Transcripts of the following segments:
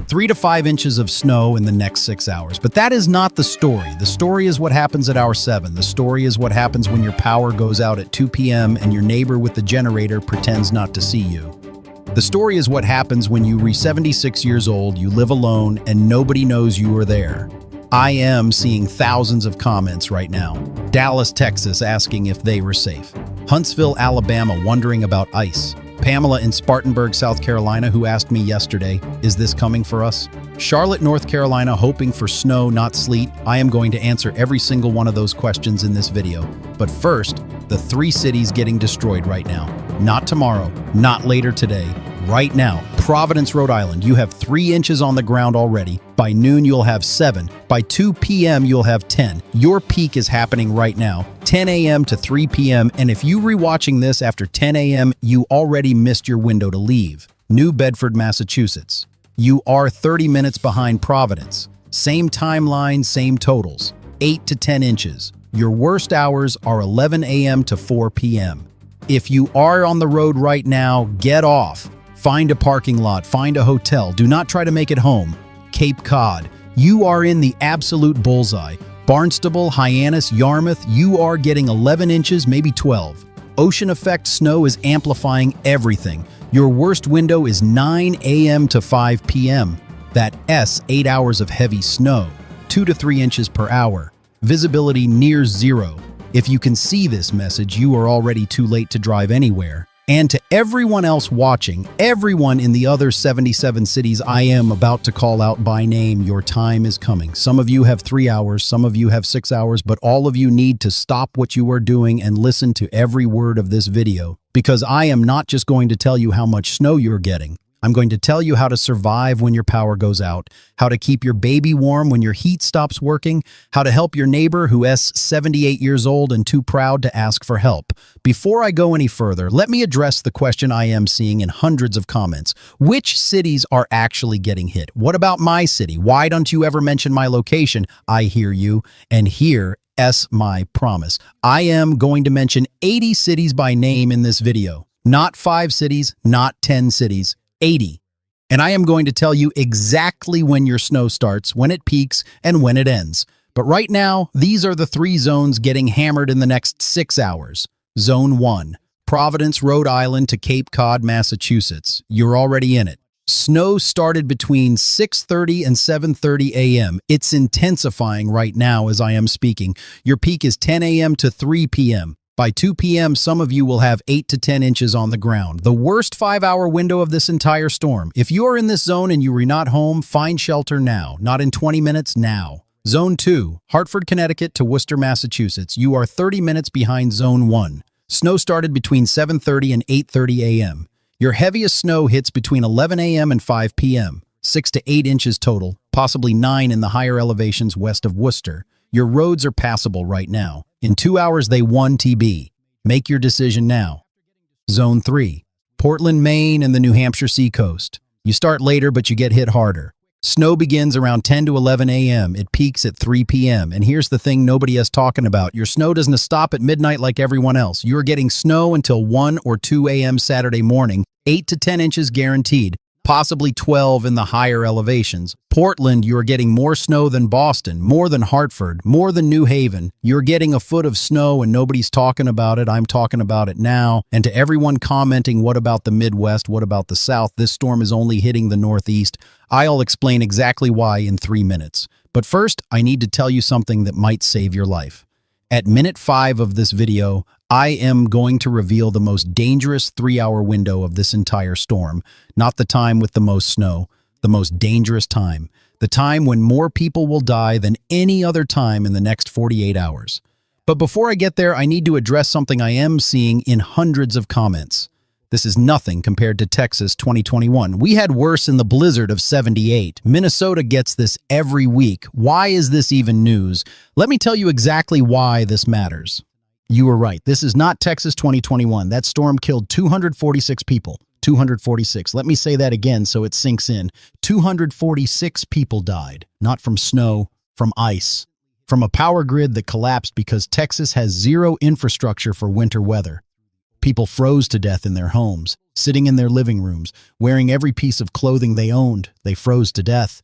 3 to 5 inches of snow in the next 6 hours. But that is not the story. The story is what happens at hour 7. The story is what happens when your power goes out at 2 p.m. and your neighbor with the generator pretends not to see you. The story is what happens when you reach 76 years old, you live alone, and nobody knows you are there. I am seeing thousands of comments right now. Dallas, Texas asking if they were safe. Huntsville, Alabama wondering about ice. Pamela in Spartanburg, South Carolina, who asked me yesterday, is this coming for us? Charlotte, North Carolina, hoping for snow, not sleet. I am going to answer every single one of those questions in this video. But first, the 3 cities getting destroyed right now. Not tomorrow, not later today. Right now, Providence, Rhode Island, you have 3 inches on the ground already. By noon, you'll have 7. By 2 p.m., you'll have 10. Your peak is happening right now, 10 a.m. to 3 p.m., and if you're rewatching this after 10 a.m., you already missed your window to leave. New Bedford, Massachusetts. You are 30 minutes behind Providence. Same timeline, same totals. 8 to 10 inches. Your worst hours are 11 a.m. to 4 p.m. If you are on the road right now, get off. Find a parking lot, find a hotel. Do not try to make it home. Cape Cod, you are in the absolute bullseye. Barnstable, Hyannis, Yarmouth, you are getting 11 inches, maybe 12. Ocean effect snow is amplifying everything. Your worst window is 9 a.m. to 5 p.m. That 8 hours of heavy snow, 2 to 3 inches per hour. Visibility near 0. If you can see this message, you are already too late to drive anywhere. And to everyone else watching, everyone in the other 77 cities I am about to call out by name, your time is coming. Some of you have 3 hours, some of you have 6 hours, but all of you need to stop what you are doing and listen to every word of this video. Because I am not just going to tell you how much snow you're getting. I'm going to tell you how to survive when your power goes out, how to keep your baby warm when your heat stops working, how to help your neighbor who is 78 years old and too proud to ask for help. Before I go any further, let me address the question I am seeing in hundreds of comments. Which cities are actually getting hit? What about my city? Why don't you ever mention my location? I hear you, and here is my promise. I am going to mention 80 cities by name in this video. Not 5 cities, not 10 cities. 80. And I am going to tell you exactly when your snow starts, when it peaks, and when it ends. But right now, these are the 3 zones getting hammered in the next 6 hours. Zone 1, Providence, Rhode Island to Cape Cod, Massachusetts. You're already in it. Snow started between 6:30 and 7:30 a.m. It's intensifying right now as I am speaking. Your peak is 10 a.m. to 3 p.m. By 2 p.m., some of you will have 8 to 10 inches on the ground. The worst 5-hour window of this entire storm. If you are in this zone and you are not home, find shelter now. Not in 20 minutes, now. Zone 2, Hartford, Connecticut to Worcester, Massachusetts. You are 30 minutes behind Zone 1. Snow started between 7:30 and 8:30 a.m. Your heaviest snow hits between 11 a.m. and 5 p.m. 6 to 8 inches total, possibly 9 in the higher elevations west of Worcester. Your roads are passable right now. In 2 hours, they 1 TB. Make your decision now. Zone 3, Portland, Maine, and the New Hampshire seacoast. You start later, but you get hit harder. Snow begins around 10 to 11 a.m. It peaks at 3 p.m. And here's the thing nobody is talking about. Your snow doesn't stop at midnight like everyone else. You're getting snow until 1 or 2 a.m. Saturday morning, 8 to 10 inches guaranteed. Possibly 12 in the higher elevations. Portland, you're getting more snow than Boston, more than Hartford, more than New Haven. You're getting a foot of snow and nobody's talking about it. I'm talking about it now. And to everyone commenting, what about the Midwest? What about the South? This storm is only hitting the Northeast. I'll explain exactly why in 3 minutes. But first, I need to tell you something that might save your life. At minute 5 of this video, I am going to reveal the most dangerous 3-hour window of this entire storm. Not the time with the most snow, the most dangerous time. The time when more people will die than any other time in the next 48 hours. But before I get there, I need to address something I am seeing in hundreds of comments. This is nothing compared to Texas 2021. We had worse in the blizzard of 78. Minnesota gets this every week. Why is this even news? Let me tell you exactly why this matters. You were right. This is not Texas 2021. That storm killed 246 people. 246. Let me say that again so it sinks in. 246 people died. Not from snow, from ice. From a power grid that collapsed because Texas has zero infrastructure for winter weather. People froze to death in their homes, sitting in their living rooms, wearing every piece of clothing they owned. They froze to death.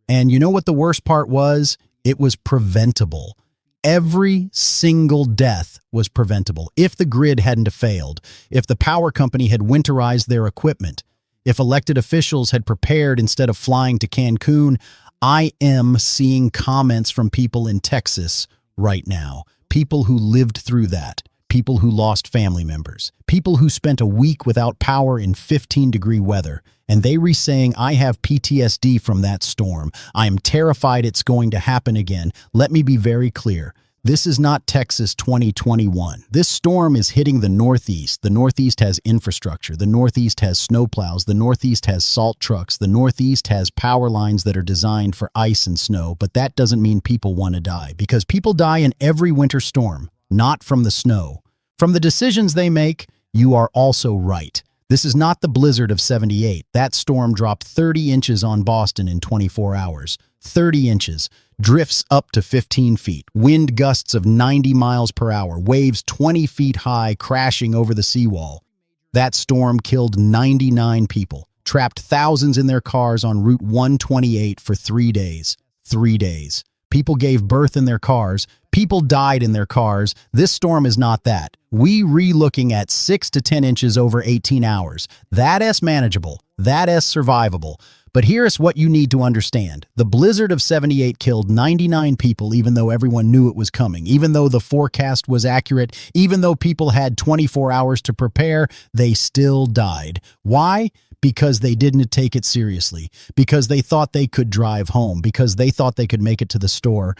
And you know what the worst part was? It was preventable. Every single death was preventable. If the grid hadn't failed, if the power company had winterized their equipment, if elected officials had prepared instead of flying to Cancun. I am seeing comments from people in Texas right now, people who lived through that, people who lost family members, people who spent a week without power in 15-degree weather, and they re-saying, I have PTSD from that storm. I am terrified it's going to happen again. Let me be very clear. This is not Texas 2021. This storm is hitting the Northeast. The Northeast has infrastructure. The Northeast has snowplows. The Northeast has salt trucks. The Northeast has power lines that are designed for ice and snow. But that doesn't mean people want to die, because people die in every winter storm, not from the snow. From the decisions they make, you are also right. This is not the blizzard of '78. That storm dropped 30 inches on Boston in 24 hours. 30 inches. Drifts up to 15 feet, wind gusts of 90 miles per hour, waves 20 feet high crashing over the seawall. That storm killed 99 people, trapped thousands in their cars on Route 128 for 3 days. 3 days. People gave birth in their cars. People died in their cars. This storm is not that. We re-looking at 6 to 10 inches over 18 hours. That is manageable. That is survivable. But here's what you need to understand. The blizzard of '78 killed 99 people, even though everyone knew it was coming, even though the forecast was accurate, even though people had 24 hours to prepare, they still died. Why? Because they didn't take it seriously, because they thought they could drive home, because they thought they could make it to the store,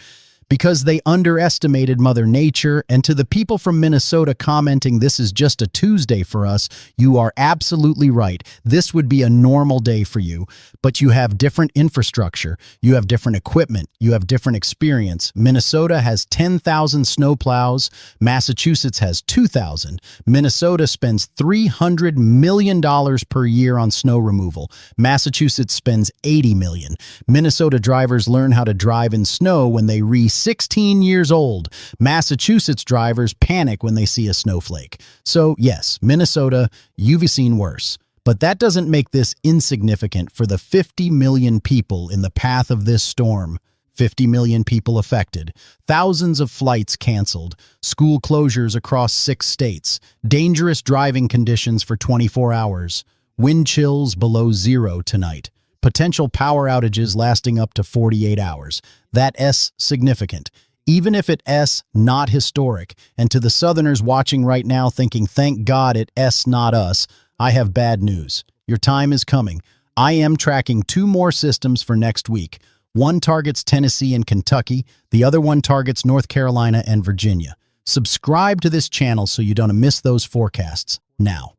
because they underestimated Mother Nature. And to the people from Minnesota commenting, this is just a Tuesday for us, you are absolutely right. This would be a normal day for you, but you have different infrastructure, you have different equipment, you have different experience. Minnesota has 10,000 snowplows, Massachusetts has 2,000. Minnesota spends $300 million per year on snow removal. Massachusetts spends $80 million. Minnesota drivers learn how to drive in snow when they reach 16 years old. Massachusetts drivers panic when they see a snowflake. So yes, Minnesota, you've seen worse. But that doesn't make this insignificant for the 50 million people in the path of this storm. 50 million people affected, thousands of flights canceled, school closures across 6 states, dangerous driving conditions for 24 hours, wind chills below zero tonight. Potential power outages lasting up to 48 hours. That's significant. Even if it's not historic, and to the Southerners watching right now thinking, thank God it's not us, I have bad news. Your time is coming. I am tracking 2 more systems for next week. One targets Tennessee and Kentucky. The other one targets North Carolina and Virginia. Subscribe to this channel so you don't miss those forecasts. Now,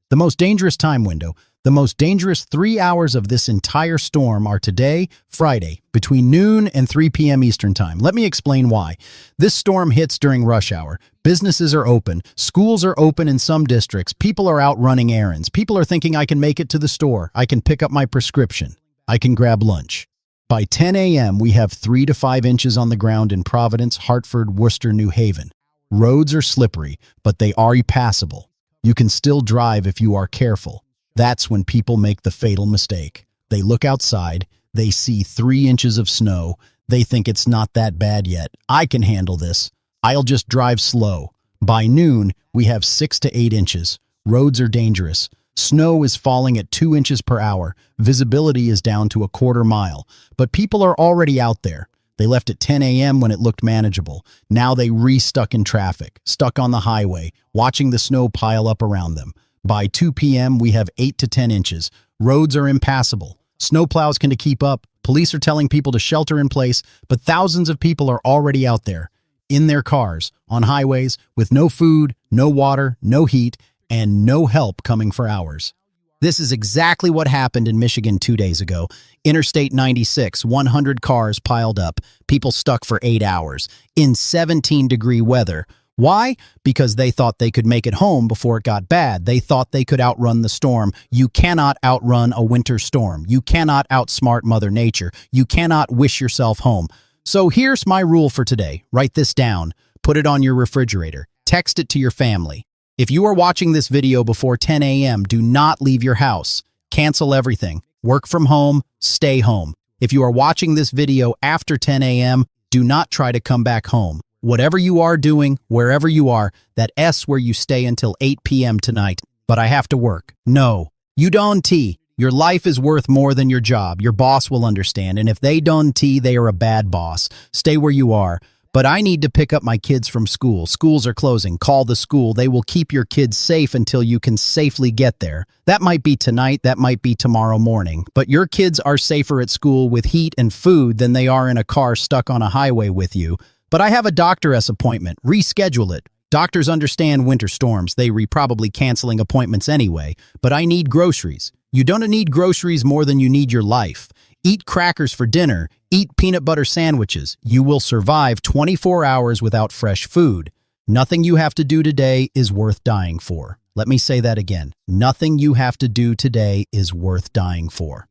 the most dangerous time window. The most dangerous 3 hours of this entire storm are today, Friday, between noon and 3 p.m. Eastern Time. Let me explain why. This storm hits during rush hour. Businesses are open. Schools are open in some districts. People are out running errands. People are thinking, I can make it to the store. I can pick up my prescription. I can grab lunch. By 10 a.m., we have 3 to 5 inches on the ground in Providence, Hartford, Worcester, New Haven. Roads are slippery, but they are passable. You can still drive if you are careful. That's when people make the fatal mistake. They look outside, they see 3 inches of snow, they think it's not that bad yet. I can handle this. I'll just drive slow. By noon, we have 6 to 8 inches. Roads are dangerous. Snow is falling at 2 inches per hour. Visibility is down to a quarter mile. But people are already out there. They left at 10 a.m. when it looked manageable. Now they re-stuck in traffic, stuck on the highway, watching the snow pile up around them. By 2 p.m., we have 8 to 10 inches. Roads are impassable. Snowplows can keep up. Police are telling people to shelter in place, but thousands of people are already out there, in their cars, on highways, with no food, no water, no heat, and no help coming for hours. This is exactly what happened in Michigan 2 days ago. Interstate 96, 100 cars piled up, people stuck for 8 hours, in 17-degree weather. Why? Because they thought they could make it home before it got bad. They thought they could outrun the storm. You cannot outrun a winter storm. You cannot outsmart Mother Nature. You cannot wish yourself home. So here's my rule for today. Write this down. Put it on your refrigerator. Text it to your family. If you are watching this video before 10 a.m., do not leave your house. Cancel everything. Work from home, stay home. If you are watching this video after 10 a.m., do not try to come back home. Whatever you are doing, wherever you are, that S where you stay until 8 p.m. tonight. But I have to work. No, you don't. Your life is worth more than your job. Your boss will understand, and if they don't, they are a bad boss. Stay where you are. But I need to pick up my kids from school. Schools are closing. Call the school. They will keep your kids safe until you can safely get there. That might be tonight. That might be tomorrow morning. But your kids are safer at school with heat and food than they are in a car stuck on a highway with you. But I have a doctor's appointment. Reschedule it. Doctors understand winter storms. They probably canceling appointments anyway. But I need groceries. You don't need groceries more than you need your life. Eat crackers for dinner. Eat peanut butter sandwiches. You will survive 24 hours without fresh food. Nothing you have to do today is worth dying for. Let me say that again. Nothing you have to do today is worth dying for.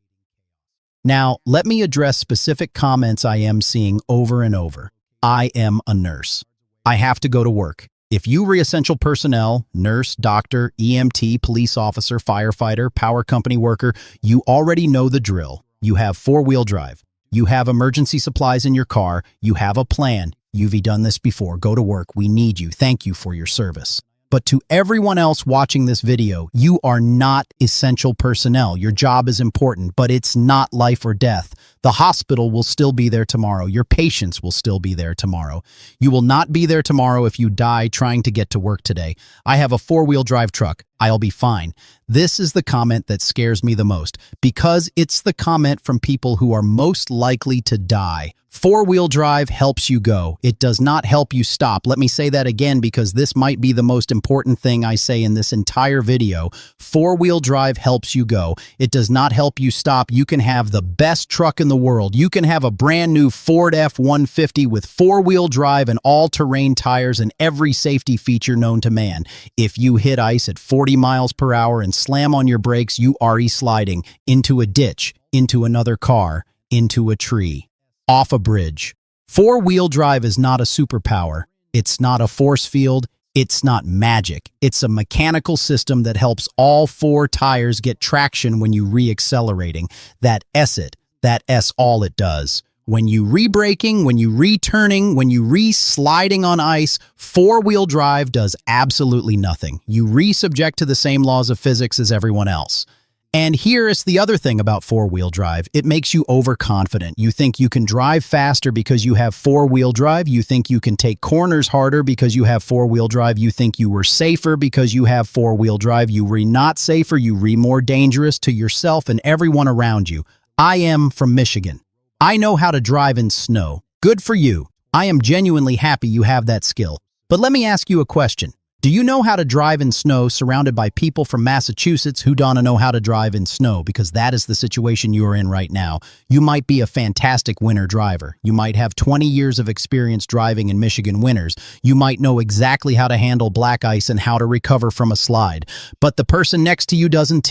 Now, let me address specific comments I am seeing over and over. I am a nurse. I have to go to work. If you are essential personnel, nurse, doctor, EMT, police officer, firefighter, power company worker, you already know the drill. You have four-wheel drive. You have emergency supplies in your car. You have a plan. You've done this before. Go to work. We need you. Thank you for your service. But to everyone else watching this video, you are not essential personnel. Your job is important, but it's not life or death. The hospital will still be there tomorrow. Your patients will still be there tomorrow. You will not be there tomorrow if you die trying to get to work today. I have a four-wheel drive truck. I'll be fine. This is the comment that scares me the most because it's the comment from people who are most likely to die. Four-wheel drive helps you go. It does not help you stop. Let me say that again because this might be the most important thing I say in this entire video. Four-wheel drive helps you go. It does not help you stop. You can have the best truck in the world. You can have a brand new Ford F-150 with four-wheel drive and all-terrain tires and every safety feature known to man. If you hit ice at 40 miles per hour and slam on your brakes, you are sliding into a ditch, into another car, into a tree, off a bridge. Four-wheel drive is not a superpower. It's not a force field. It's not magic. It's a mechanical system that helps all four tires get traction when you re-accelerating. That S all it does. When you re-braking, when you re-turning, when you re-sliding on ice, four-wheel drive does absolutely nothing. You re-subject to the same laws of physics as everyone else. And here is the other thing about four-wheel drive. It makes you overconfident. You think you can drive faster because you have four-wheel drive. You think you can take corners harder because you have four-wheel drive. You think you were safer because you have four-wheel drive. You were not safer. You were more dangerous to yourself and everyone around you. I am from Michigan. I know how to drive in snow. Good for you. I am genuinely happy you have that skill. But let me ask you a question. Do you know how to drive in snow surrounded by people from Massachusetts who don't know how to drive in snow? Because that is the situation you are in right now. You might be a fantastic winter driver. You might have 20 years of experience driving in Michigan winters. You might know exactly how to handle black ice and how to recover from a slide. But the person next to you doesn't.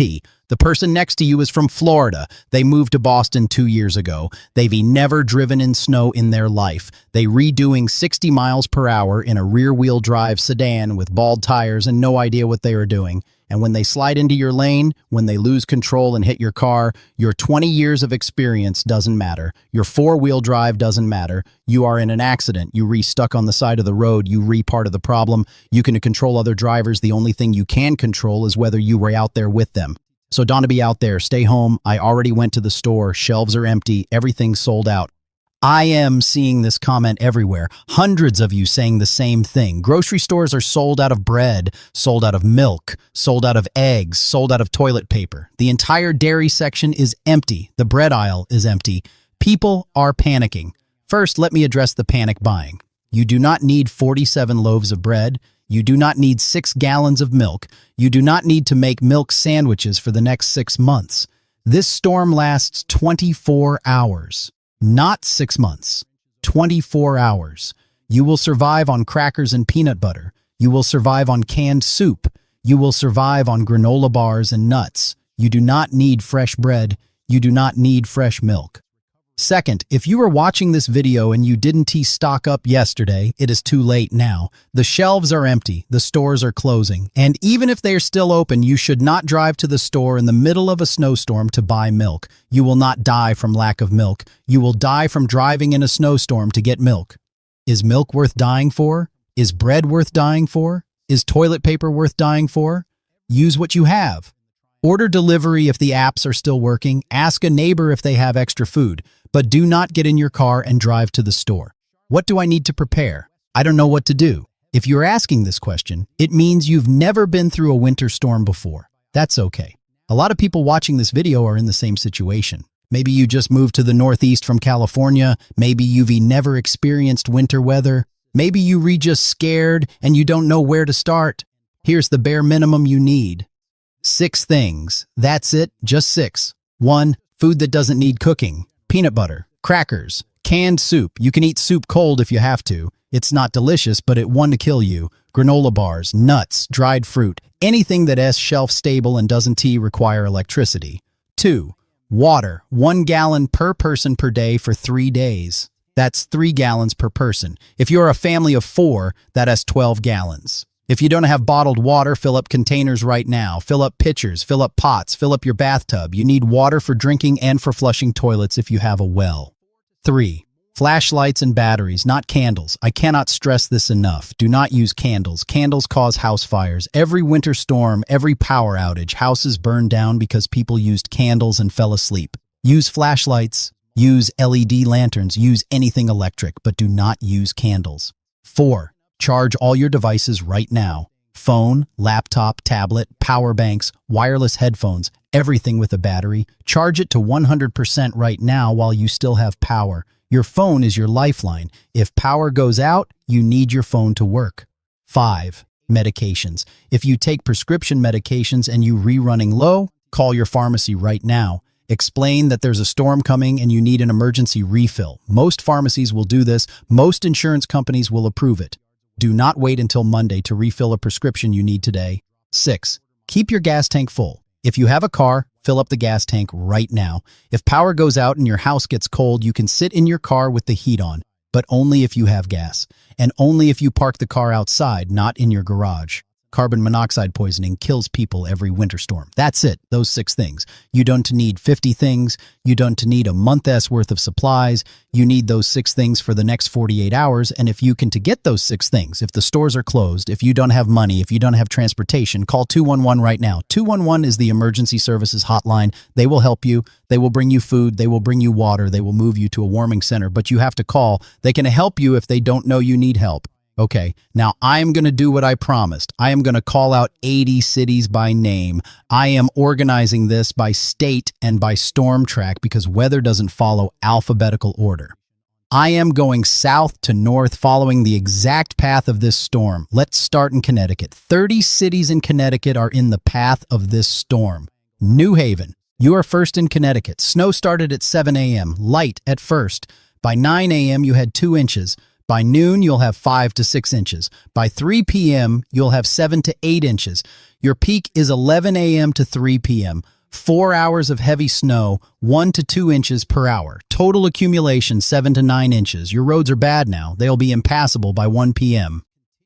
The person next to you is from Florida. They moved to Boston 2 years ago. They've never driven in snow in their life. They redoing 60 miles per hour in a rear-wheel drive sedan with bald tires and no idea what they are doing. And when they slide into your lane, when they lose control and hit your car, your 20 years of experience doesn't matter. Your four-wheel drive doesn't matter. You are in an accident. You re-stuck on the side of the road. You re-part of the problem. You can control other drivers. The only thing you can control is whether you were out there with them. So don't be out there. Stay home. I already went to the store. Shelves are empty. Everything's sold out. I am seeing this comment everywhere. Hundreds of you saying the same thing. Grocery stores are sold out of bread, sold out of milk, sold out of eggs, sold out of toilet paper. The entire dairy section is empty. The bread aisle is empty. People are panicking. First, let me address the panic buying. You do not need 47 loaves of bread. You do not need 6 gallons of milk. You do not need to make milk sandwiches for the next 6 months. This storm lasts 24 hours. Not 6 months, 24 hours. You will survive on crackers and peanut butter. You will survive on canned soup. You will survive on granola bars and nuts. You do not need fresh bread. You do not need fresh milk. Second, if you are watching this video and you didn't stock up yesterday, it is too late now. The shelves are empty, the stores are closing, and even if they are still open, you should not drive to the store in the middle of a snowstorm to buy milk. You will not die from lack of milk. You will die from driving in a snowstorm to get milk. Is milk worth dying for? Is bread worth dying for? Is toilet paper worth dying for? Use what you have. Order delivery if the apps are still working. Ask a neighbor if they have extra food. But do not get in your car and drive to the store. What do I need to prepare? I don't know what to do. If you're asking this question, it means you've never been through a winter storm before. That's okay. A lot of people watching this video are in the same situation. Maybe you just moved to the Northeast from California. Maybe you've never experienced winter weather. Maybe you were just scared and you don't know where to start. Here's the bare minimum you need. 6 things. That's it, just 6. 1. Food that doesn't need cooking. Peanut butter, crackers, canned soup. You can eat soup cold if you have to. It's not delicious, but it won't kill you. Granola bars, nuts, dried fruit, anything that is shelf stable and doesn't require electricity. 2. Water, 1 gallon per person per day for 3 days. That's 3 gallons per person. If you're a family of 4, that has 12 gallons. If you don't have bottled water, fill up containers right now. Fill up pitchers, fill up pots, fill up your bathtub. You need water for drinking and for flushing toilets if you have a well. 3. Flashlights and batteries, not candles. I cannot stress this enough. Do not use candles. Candles cause house fires. Every winter storm, every power outage, houses burn down because people used candles and fell asleep. Use flashlights, use LED lanterns, use anything electric, but do not use candles. 4. Charge all your devices right now. Phone, laptop, tablet, power banks, wireless headphones, everything with a battery. Charge it to 100% right now while you still have power. Your phone is your lifeline. If power goes out, you need your phone to work. 5. Medications. If you take prescription medications and you're running low, call your pharmacy right now. Explain that there's a storm coming and you need an emergency refill. Most pharmacies will do this. Most insurance companies will approve it. Do not wait until Monday to refill a prescription you need today. 6. Keep your gas tank full. If you have a car, fill up the gas tank right now. If power goes out and your house gets cold, you can sit in your car with the heat on, but only if you have gas, and only if you park the car outside, not in your garage. Carbon monoxide poisoning kills people every winter storm. That's it, those 6 things. You don't need 50 things. You don't need a month's worth of supplies. You need those 6 things for the next 48 hours, and if you can to get those 6 things, if the stores are closed, if you don't have money, if you don't have transportation, call 211 right now. 211 is the emergency services hotline. They will help you. They will bring you food. They will bring you water. They will move you to a warming center, but you have to call. They can help you if they don't know you need help. Okay, now I am going to do what I promised. I am going to call out 80 cities by name. I am organizing this by state and by storm track because weather doesn't follow alphabetical order. I am going south to north following the exact path of this storm. Let's start in Connecticut. 30 cities in Connecticut are in the path of this storm. New Haven, you are first in Connecticut. Snow started at 7 a.m., light at first. By 9 a.m., you had 2 inches. By noon, you'll have 5 to 6 inches. By 3 p.m., you'll have 7 to 8 inches. Your peak is 11 a.m. to 3 p.m. 4 hours of heavy snow, 1 to 2 inches per hour. Total accumulation, 7 to 9 inches. Your roads are bad now. They'll be impassable by 1 p.m.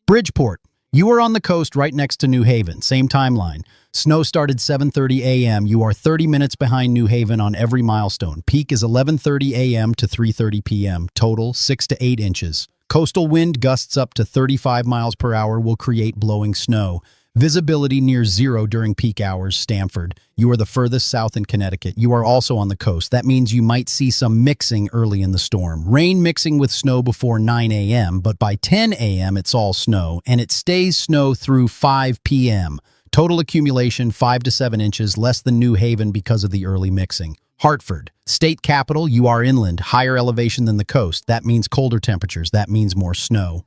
Bridgeport, you are on the coast right next to New Haven. Same timeline. Snow started 7:30 a.m. You are 30 minutes behind New Haven on every milestone. Peak is 11:30 a.m. to 3:30 p.m. Total 6 to 8 inches. Coastal wind gusts up to 35 miles per hour will create blowing snow. Visibility near 0 during peak hours. Stamford, you are the furthest south in Connecticut. You are also on the coast. That means you might see some mixing early in the storm. Rain mixing with snow before 9 a.m., but by 10 a.m. it's all snow, and it stays snow through 5 p.m. Total accumulation 5 to 7 inches, less than New Haven because of the early mixing. Hartford, state capital, you are inland, higher elevation than the coast. That means colder temperatures. That means more snow.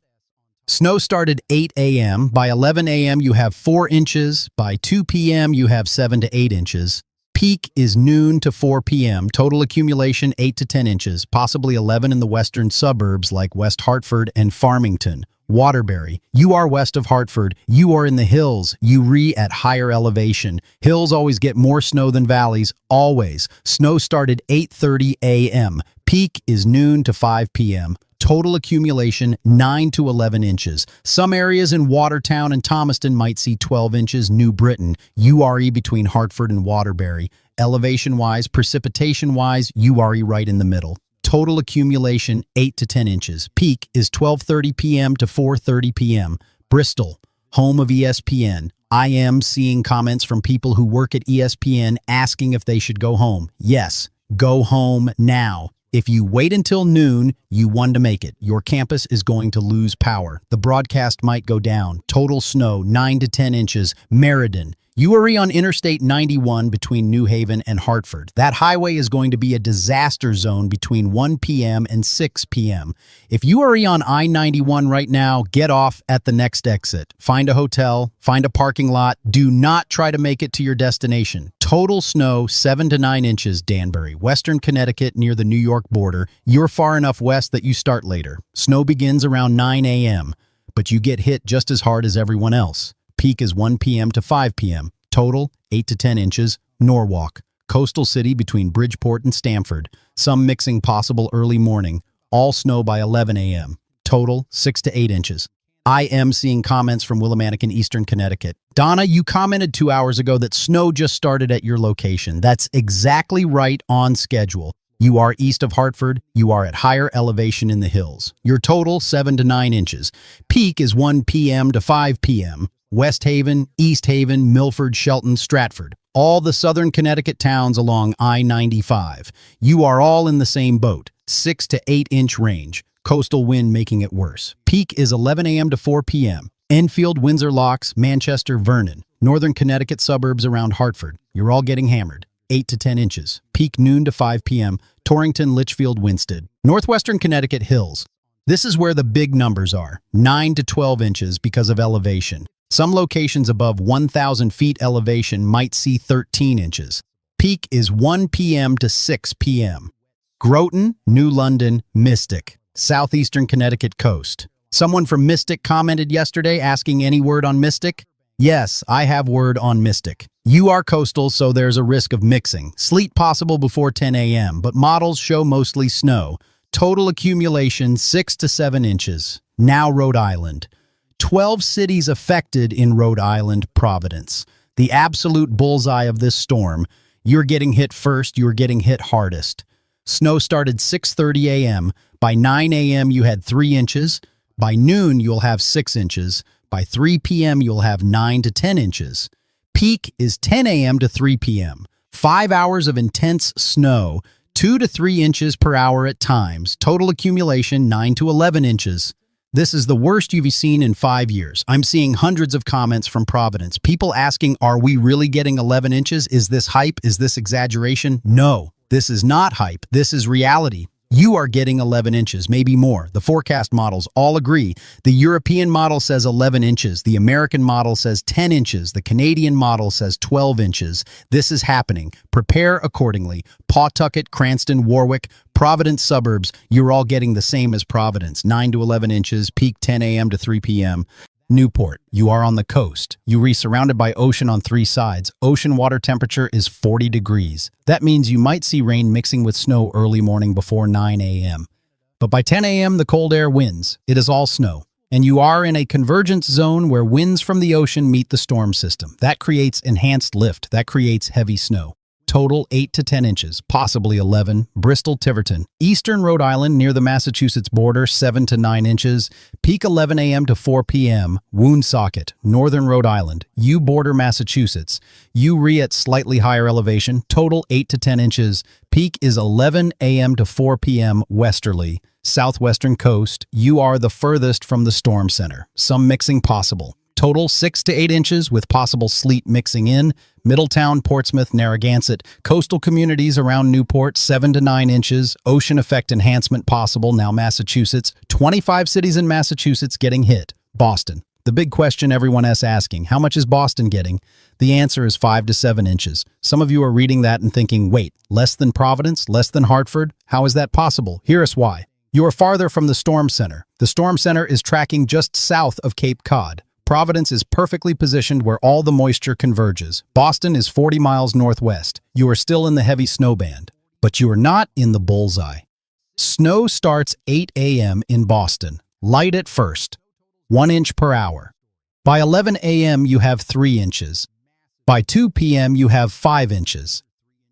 Snow started 8 a.m. By 11 a.m. you have 4 inches. By 2 p.m. you have 7 to 8 inches. Peak is noon to 4 p.m. Total accumulation 8 to 10 inches, possibly 11 in the western suburbs like West Hartford and Farmington. Waterbury, you are west of Hartford. You are in the hills. You at higher elevation. Hills always get more snow than valleys, always. Snow started 8:30 a.m. Peak is noon to 5 p.m. Total accumulation 9 to 11 inches. Some areas in Watertown and Thomaston might see 12 inches. New Britain, URE between Hartford and Waterbury. Elevation-wise, precipitation-wise, URE right in the middle. Total accumulation 8 to 10 inches. Peak is 12:30 p.m. to 4:30 p.m. Bristol, home of ESPN. I am seeing comments from people who work at ESPN asking if they should go home. Yes, go home now. If you wait until noon, you won to make it. Your campus is going to lose power. The broadcast might go down. Total snow 9 to 10 inches. Meriden. URE on Interstate 91 between New Haven and Hartford. That highway is going to be a disaster zone between 1 p.m. and 6 p.m. If you are on I-91 right now, get off at the next exit. Find a hotel, find a parking lot. Do not try to make it to your destination. Total snow 7 to 9 inches, Danbury, Western Connecticut near the New York border. You're far enough west that you start later. Snow begins around 9 a.m., but you get hit just as hard as everyone else. Peak is 1 p.m. to 5 p.m. Total 8 to 10 inches. Norwalk, coastal city between Bridgeport and Stamford. Some mixing possible early morning. All snow by 11 a.m. Total 6 to 8 inches. I am seeing comments from Willimantic in Eastern Connecticut. Donna, you commented 2 hours ago that snow just started at your location. That's exactly right on schedule. You are east of Hartford. You are at higher elevation in the hills. Your total 7 to 9 inches. Peak is 1 p.m. to 5 p.m. West Haven, East Haven, Milford, Shelton, Stratford. All the southern Connecticut towns along I-95. You are all in the same boat. 6 to 8 inch range. Coastal wind making it worse. Peak is 11 a.m. to 4 p.m. Enfield, Windsor Locks, Manchester, Vernon. Northern Connecticut suburbs around Hartford. You're all getting hammered. 8 to 10 inches. Peak noon to 5 p.m. Torrington, Litchfield, Winsted. Northwestern Connecticut hills. This is where the big numbers are. 9 to 12 inches because of elevation. Some locations above 1,000 feet elevation might see 13 inches. Peak is 1 p.m. to 6 p.m. Groton, New London, Mystic. Southeastern Connecticut coast. Someone from Mystic commented yesterday asking any word on Mystic. Yes, I have word on Mystic. You are coastal, so there's a risk of mixing. Sleet possible before 10 a.m., but models show mostly snow. Total accumulation 6 to 7 inches. Now Rhode Island. 12 cities affected in Rhode Island, Providence. The absolute bullseye of this storm. You're getting hit first, you're getting hit hardest. Snow started 6:30 a.m. By 9 a.m. you had 3 inches. By noon you'll have 6 inches. By 3 p.m. you'll have 9 to 10 inches. Peak is 10 a.m. to 3 p.m. 5 hours of intense snow, 2 to 3 inches per hour at times. Total accumulation 9 to 11 inches. This is the worst you've seen in 5 years. I'm seeing hundreds of comments from Providence. People asking, are we really getting 11 inches? Is this hype? Is this exaggeration? No, this is not hype. This is reality. You are getting 11 inches, maybe more. The forecast models all agree. The European model says 11 inches. The American model says 10 inches. The Canadian model says 12 inches. This is happening. Prepare accordingly. Pawtucket, Cranston, Warwick, Providence suburbs, you're all getting the same as Providence. 9 to 11 inches, peak 10 a.m. to 3 p.m. Newport, you are on the coast. You are surrounded by ocean on 3 sides. Ocean water temperature is 40 degrees. That means you might see rain mixing with snow early morning before 9 a.m. But by 10 a.m., the cold air wins. It is all snow. And you are in a convergence zone where winds from the ocean meet the storm system. That creates enhanced lift. That creates heavy snow. Total 8 to 10 inches, possibly 11. Bristol, Tiverton. Eastern Rhode Island near the Massachusetts border, 7 to 9 inches. Peak 11 a.m. to 4 p.m. Woonsocket, Northern Rhode Island. You border Massachusetts. You at slightly higher elevation. Total 8 to 10 inches. Peak is 11 a.m. to 4 p.m. Westerly. Southwestern coast. You are the furthest from the storm center. Some mixing possible. Total 6 to 8 inches with possible sleet mixing in. Middletown, Portsmouth, Narragansett. Coastal communities around Newport, 7 to 9 inches. Ocean effect enhancement possible. Now Massachusetts. 25 cities in Massachusetts getting hit. Boston. The big question everyone is asking, how much is Boston getting? The answer is 5 to 7 inches. Some of you are reading that and thinking, wait, less than Providence, less than Hartford? How is that possible? Hear us why. You are farther from the storm center. The storm center is tracking just south of Cape Cod. Providence is perfectly positioned where all the moisture converges. Boston is 40 miles northwest. You are still in the heavy snow band, but you are not in the bullseye. Snow starts 8 a.m. in Boston. Light at first, 1 inch per hour. By 11 a.m. you have 3 inches. By 2 p.m. you have 5 inches.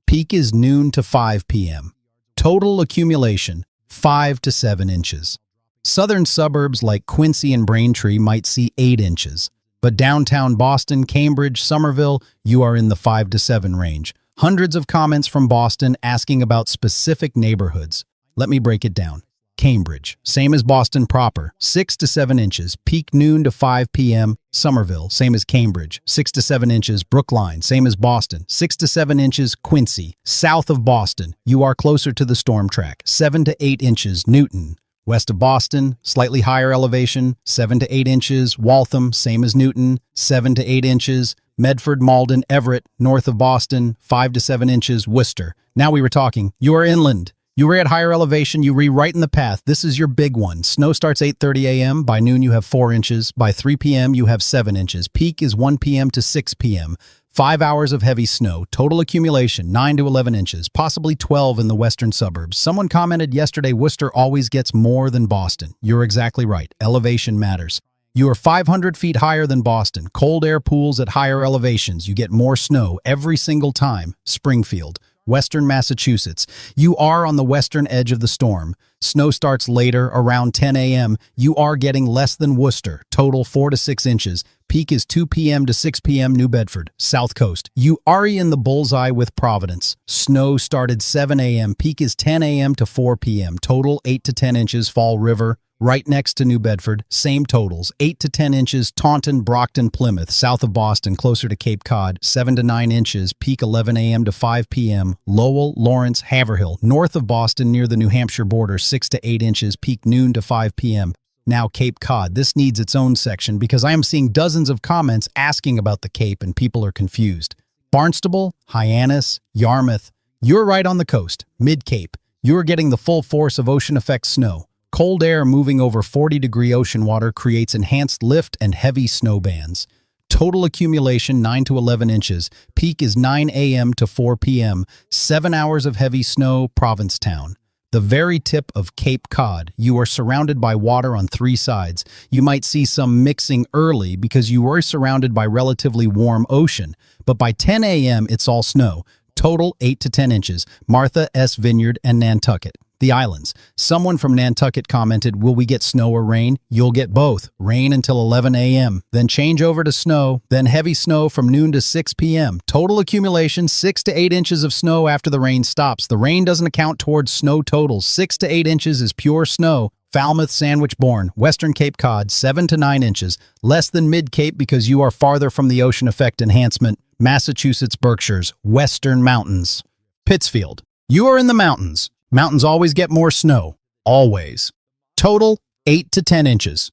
Peak is noon to 5 p.m. Total accumulation, 5 to 7 inches. Southern suburbs like Quincy and Braintree might see 8 inches, but downtown Boston, Cambridge, Somerville, you are in the 5 to 7 range. Hundreds of comments from Boston asking about specific neighborhoods. Let me break it down. Cambridge, same as Boston proper, 6 to 7 inches, peak noon to 5 p.m. Somerville, same as Cambridge, 6 to 7 inches. Brookline, same as Boston, 6 to 7 inches. Quincy, south of Boston, you are closer to the storm track, 7 to 8 inches. Newton, west of Boston, slightly higher elevation, 7 to 8 inches. Waltham, same as Newton, 7 to 8 inches. Medford, Malden, Everett, north of Boston, 5 to 7 inches. Worcester, now we were talking, you are inland. You were at higher elevation, you rewrite in the path. This is your big one. Snow starts 8:30 a.m. By noon, you have 4 inches. By 3 p.m., you have 7 inches. Peak is 1 p.m. to 6 p.m. 5 hours of heavy snow. Total accumulation, 9 to 11 inches, possibly 12 in the western suburbs. Someone commented yesterday, Worcester always gets more than Boston. You're exactly right. Elevation matters. You are 500 feet higher than Boston. Cold air pools at higher elevations. You get more snow every single time. Springfield, Western Massachusetts. You are on the western edge of the storm. Snow starts later, around 10 a.m. You are getting less than Worcester, total 4 to 6 inches. Peak is 2 p.m. to 6 p.m. New Bedford, South Coast. You are in the bullseye with Providence. Snow started 7 a.m. Peak is 10 a.m. to 4 p.m. Total 8 to 10 inches. Fall River, right next to New Bedford, same totals, 8 to 10 inches. Taunton, Brockton, Plymouth, south of Boston, closer to Cape Cod, 7 to 9 inches, peak 11 a.m. to 5 p.m. Lowell, Lawrence, Haverhill, north of Boston near the New Hampshire border, 6 to 8 inches, peak noon to 5 p.m. Now Cape Cod, this needs its own section because I am seeing dozens of comments asking about the Cape and people are confused. Barnstable, Hyannis, Yarmouth, you're right on the coast, mid-Cape. You are getting the full force of ocean effect snow. Cold air moving over 40-degree ocean water creates enhanced lift and heavy snow bands. Total accumulation 9 to 11 inches. Peak is 9 a.m. to 4 p.m. 7 hours of heavy snow, Provincetown. The very tip of Cape Cod. You are surrounded by water on 3 sides. You might see some mixing early because you were surrounded by relatively warm ocean. But by 10 a.m. it's all snow. Total 8 to 10 inches. Martha S. Vineyard and Nantucket. The islands. Someone from Nantucket commented, will we get snow or rain? You'll get both. Rain until 11 a.m., then change over to snow, then heavy snow from noon to 6 p.m. Total accumulation, 6 to 8 inches of snow after the rain stops. The rain doesn't account towards snow totals. 6 to 8 inches is pure snow. Falmouth, Sandwich-Bourne, Western Cape Cod, 7 to 9 inches. Less than mid-Cape because you are farther from the ocean effect enhancement. Massachusetts, Berkshires, Western Mountains. Pittsfield. You are in the mountains. Mountains always get more snow. Always. Total, 8 to 10 inches.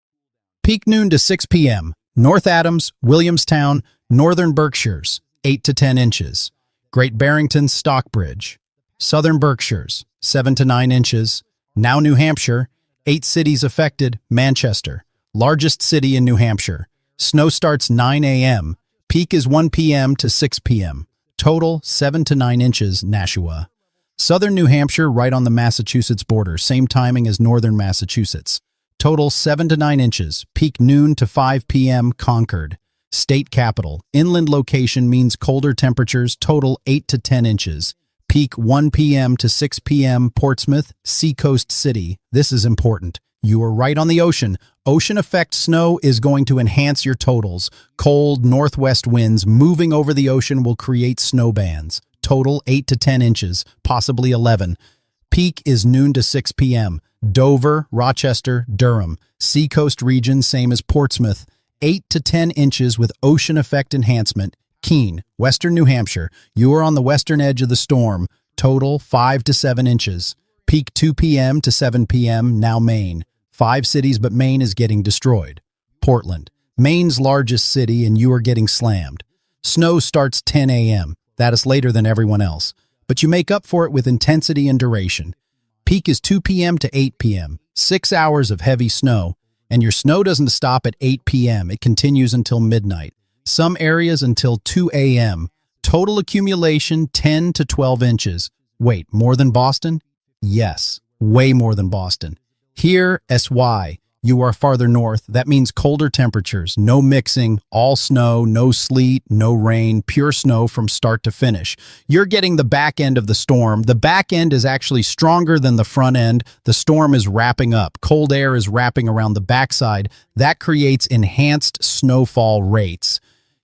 Peak noon to 6 p.m. North Adams, Williamstown, Northern Berkshires, 8 to 10 inches. Great Barrington, Stockbridge. Southern Berkshires, 7 to 9 inches. Now New Hampshire, 8 cities affected. Manchester, largest city in New Hampshire. Snow starts 9 a.m. Peak is 1 p.m. to 6 p.m. Total, 7 to 9 inches. Nashua. Southern New Hampshire, right on the Massachusetts border, same timing as northern Massachusetts. Total 7 to 9 inches, peak noon to 5 p.m. Concord. State capital, inland location means colder temperatures, total 8 to 10 inches. Peak 1 p.m. to 6 p.m. Portsmouth, seacoast city. This is important. You are right on the ocean. Ocean effect snow is going to enhance your totals. Cold northwest winds moving over the ocean will create snow bands. Total 8 to 10 inches, possibly 11. Peak is noon to 6 p.m. Dover, Rochester, Durham. Seacoast region, same as Portsmouth. 8 to 10 inches with ocean effect enhancement. Keene, Western New Hampshire. You are on the western edge of the storm. Total 5 to 7 inches. Peak 2 p.m. to 7 p.m. Now Maine. 5 cities, but Maine is getting destroyed. Portland, Maine's largest city, and you are getting slammed. Snow starts 10 a.m. That is later than everyone else, but you make up for it with intensity and duration. Peak is 2 p.m. to 8 p.m., 6 hours of heavy snow, and your snow doesn't stop at 8 p.m. It continues until midnight. Some areas until 2 a.m. Total accumulation 10 to 12 inches. Wait, more than Boston? Yes, way more than Boston. Here, SY, you are farther north. That means colder temperatures, no mixing, all snow, no sleet, no rain, pure snow from start to finish. You're getting the back end of the storm. The back end is actually stronger than the front end. The storm is wrapping up. Cold air is wrapping around the backside. That creates enhanced snowfall rates.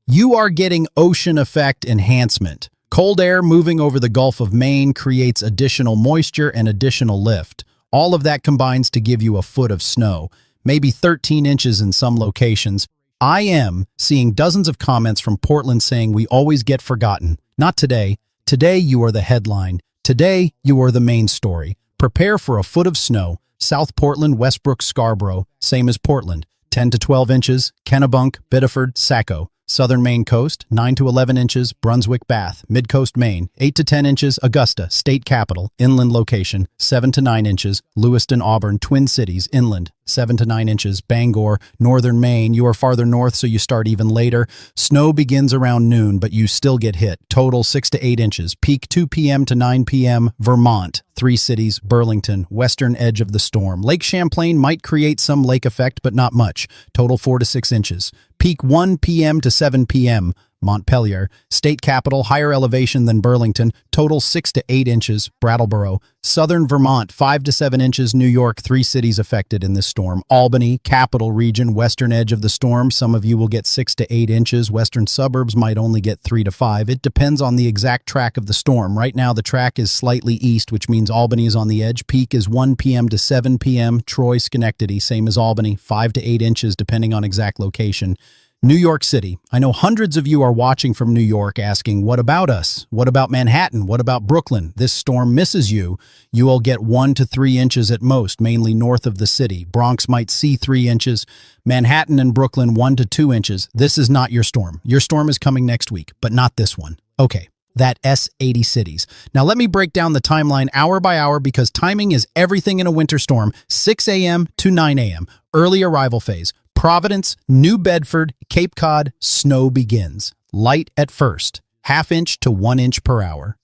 You are getting ocean effect enhancement. Cold air moving over the Gulf of Maine creates additional moisture and additional lift. All of that combines to give you a foot of snow, maybe 13 inches in some locations. I am seeing dozens of comments from Portland saying we always get forgotten. Not today. Today you are the headline. Today you are the main story. Prepare for a foot of snow. South Portland, Westbrook, Scarborough, same as Portland. 10 to 12 inches, Kennebunk, Biddeford, Saco. Southern Maine coast, 9 to 11 inches, Brunswick, Bath. Mid-coast Maine, 8 to 10 inches, Augusta, state capital, inland location, 7 to 9 inches, Lewiston, Auburn, Twin Cities, inland, 7 to 9 inches, Bangor, northern Maine. You are farther north, so you start even later. Snow begins around noon, but you still get hit. Total 6 to 8 inches. Peak 2 p.m. to 9 p.m. Vermont, 3 cities, Burlington, western edge of the storm. Lake Champlain might create some lake effect, but not much. Total 4 to 6 inches. Peak 1 p.m. to 7 p.m. Montpelier, state capital, higher elevation than Burlington, total 6 to 8 inches, Brattleboro. Southern Vermont, 5 to 7 inches, New York, 3 cities affected in this storm. Albany, capital region, western edge of the storm, some of you will get 6 to 8 inches. Western suburbs might only get 3 to 5. It depends on the exact track of the storm. Right now, the track is slightly east, which means Albany is on the edge. Peak is 1 p.m. to 7 p.m. Troy, Schenectady, same as Albany, 5 to 8 inches, depending on exact location. New York City. I know hundreds of you are watching from New York asking, what about us? What about Manhattan? What about Brooklyn? This storm misses you. You will get 1 to 3 inches at most, mainly north of the city. Bronx might see 3 inches. Manhattan and Brooklyn, 1 to 2 inches. This is not your storm. Your storm is coming next week, but not this one. Okay. That S80 cities. Now let me break down the timeline hour by hour because timing is everything in a winter storm. 6 a.m. to 9 a.m. Early arrival phase. Providence, New Bedford, Cape Cod, snow begins. Light at first, ½ inch to 1 inch per hour.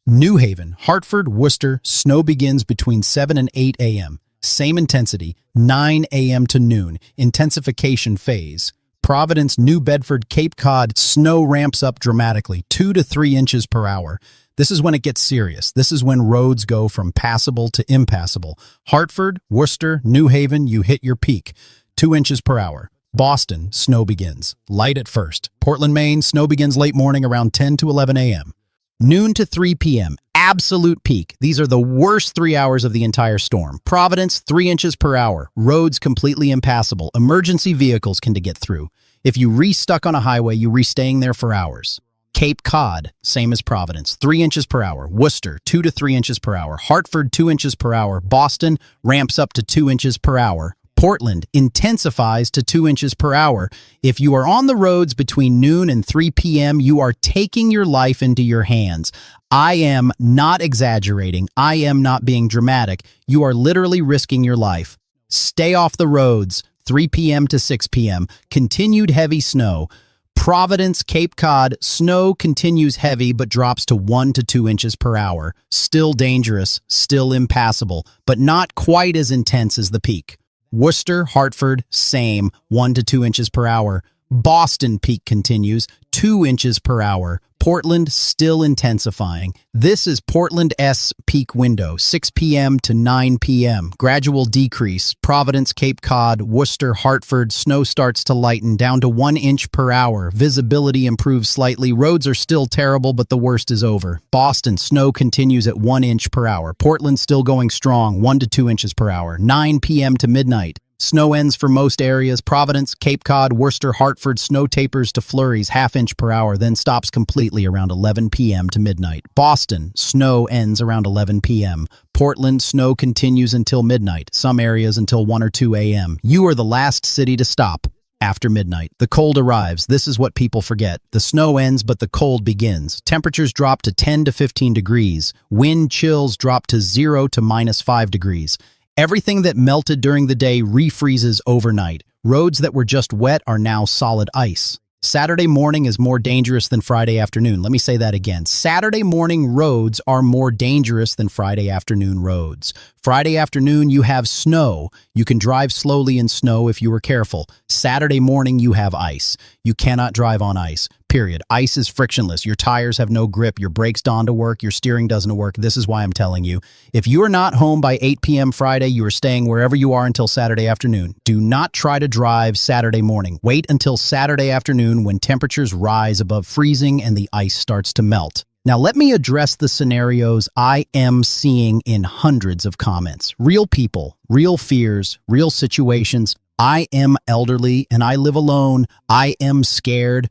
New Haven, Hartford, Worcester, snow begins between 7 and 8 a.m. Same intensity, 9 a.m. to noon, intensification phase. Providence, New Bedford, Cape Cod, snow ramps up dramatically, 2 to 3 inches per hour. This is when it gets serious. This is when roads go from passable to impassable. Hartford, Worcester, New Haven, you hit your peak. 2 inches per hour. Boston, snow begins. Light at first. Portland, Maine, snow begins late morning around 10 to 11 a.m. Noon to 3 p.m. Absolute peak. These are the worst 3 hours of the entire storm. Providence, 3 inches per hour. Roads completely impassable. Emergency vehicles can get through. If you re-stuck on a highway, you re-staying there for hours. Cape Cod, same as Providence, 3 inches per hour. Worcester, 2 to 3 inches per hour. Hartford, 2 inches per hour. Boston ramps up to 2 inches per hour. Portland intensifies to 2 inches per hour. If you are on the roads between noon and 3 p.m., you are taking your life into your hands. I am not exaggerating. I am not being dramatic. You are literally risking your life. Stay off the roads, 3 p.m. to 6 p.m. Continued heavy snow. Providence, Cape Cod, snow continues heavy but drops to 1 to 2 inches per hour. Still dangerous, still impassable, but not quite as intense as the peak. Worcester, Hartford, same, 1 to 2 inches per hour. Boston peak continues, 2 inches per hour. Portland still intensifying. This is Portland's peak window, 6 p.m. to 9 p.m. Gradual decrease. Providence, Cape Cod, Worcester, Hartford, snow starts to lighten down to 1 inch per hour. Visibility improves slightly. Roads are still terrible, but the worst is over. Boston, snow continues at 1 inch per hour. Portland still going strong, 1 to 2 inches per hour. 9 p.m. to midnight. Snow ends for most areas. Providence, Cape Cod, Worcester, Hartford, snow tapers to flurries, ½ inch per hour, then stops completely around 11 p.m. to midnight. Boston, snow ends around 11 p.m. Portland, snow continues until midnight, some areas until 1 or 2 a.m. You are the last city to stop. After midnight, the cold arrives. This is what people forget. The snow ends, but the cold begins. Temperatures drop to 10 to 15 degrees. Wind chills drop to 0 to -5 degrees. Everything that melted during the day refreezes overnight. Roads that were just wet are now solid ice. Saturday morning is more dangerous than Friday afternoon. Let me say that again. Saturday morning roads are more dangerous than Friday afternoon roads. Friday afternoon, you have snow. You can drive slowly in snow if you were careful. Saturday morning, you have ice. You cannot drive on ice, period. Ice is frictionless. Your tires have no grip. Your brakes don't work. Your steering doesn't work. This is why I'm telling you. If you are not home by 8 p.m. Friday, you are staying wherever you are until Saturday afternoon. Do not try to drive Saturday morning. Wait until Saturday afternoon when temperatures rise above freezing and the ice starts to melt. Now, let me address the scenarios I am seeing in hundreds of comments. Real people, real fears, real situations. I am elderly and I live alone. I am scared.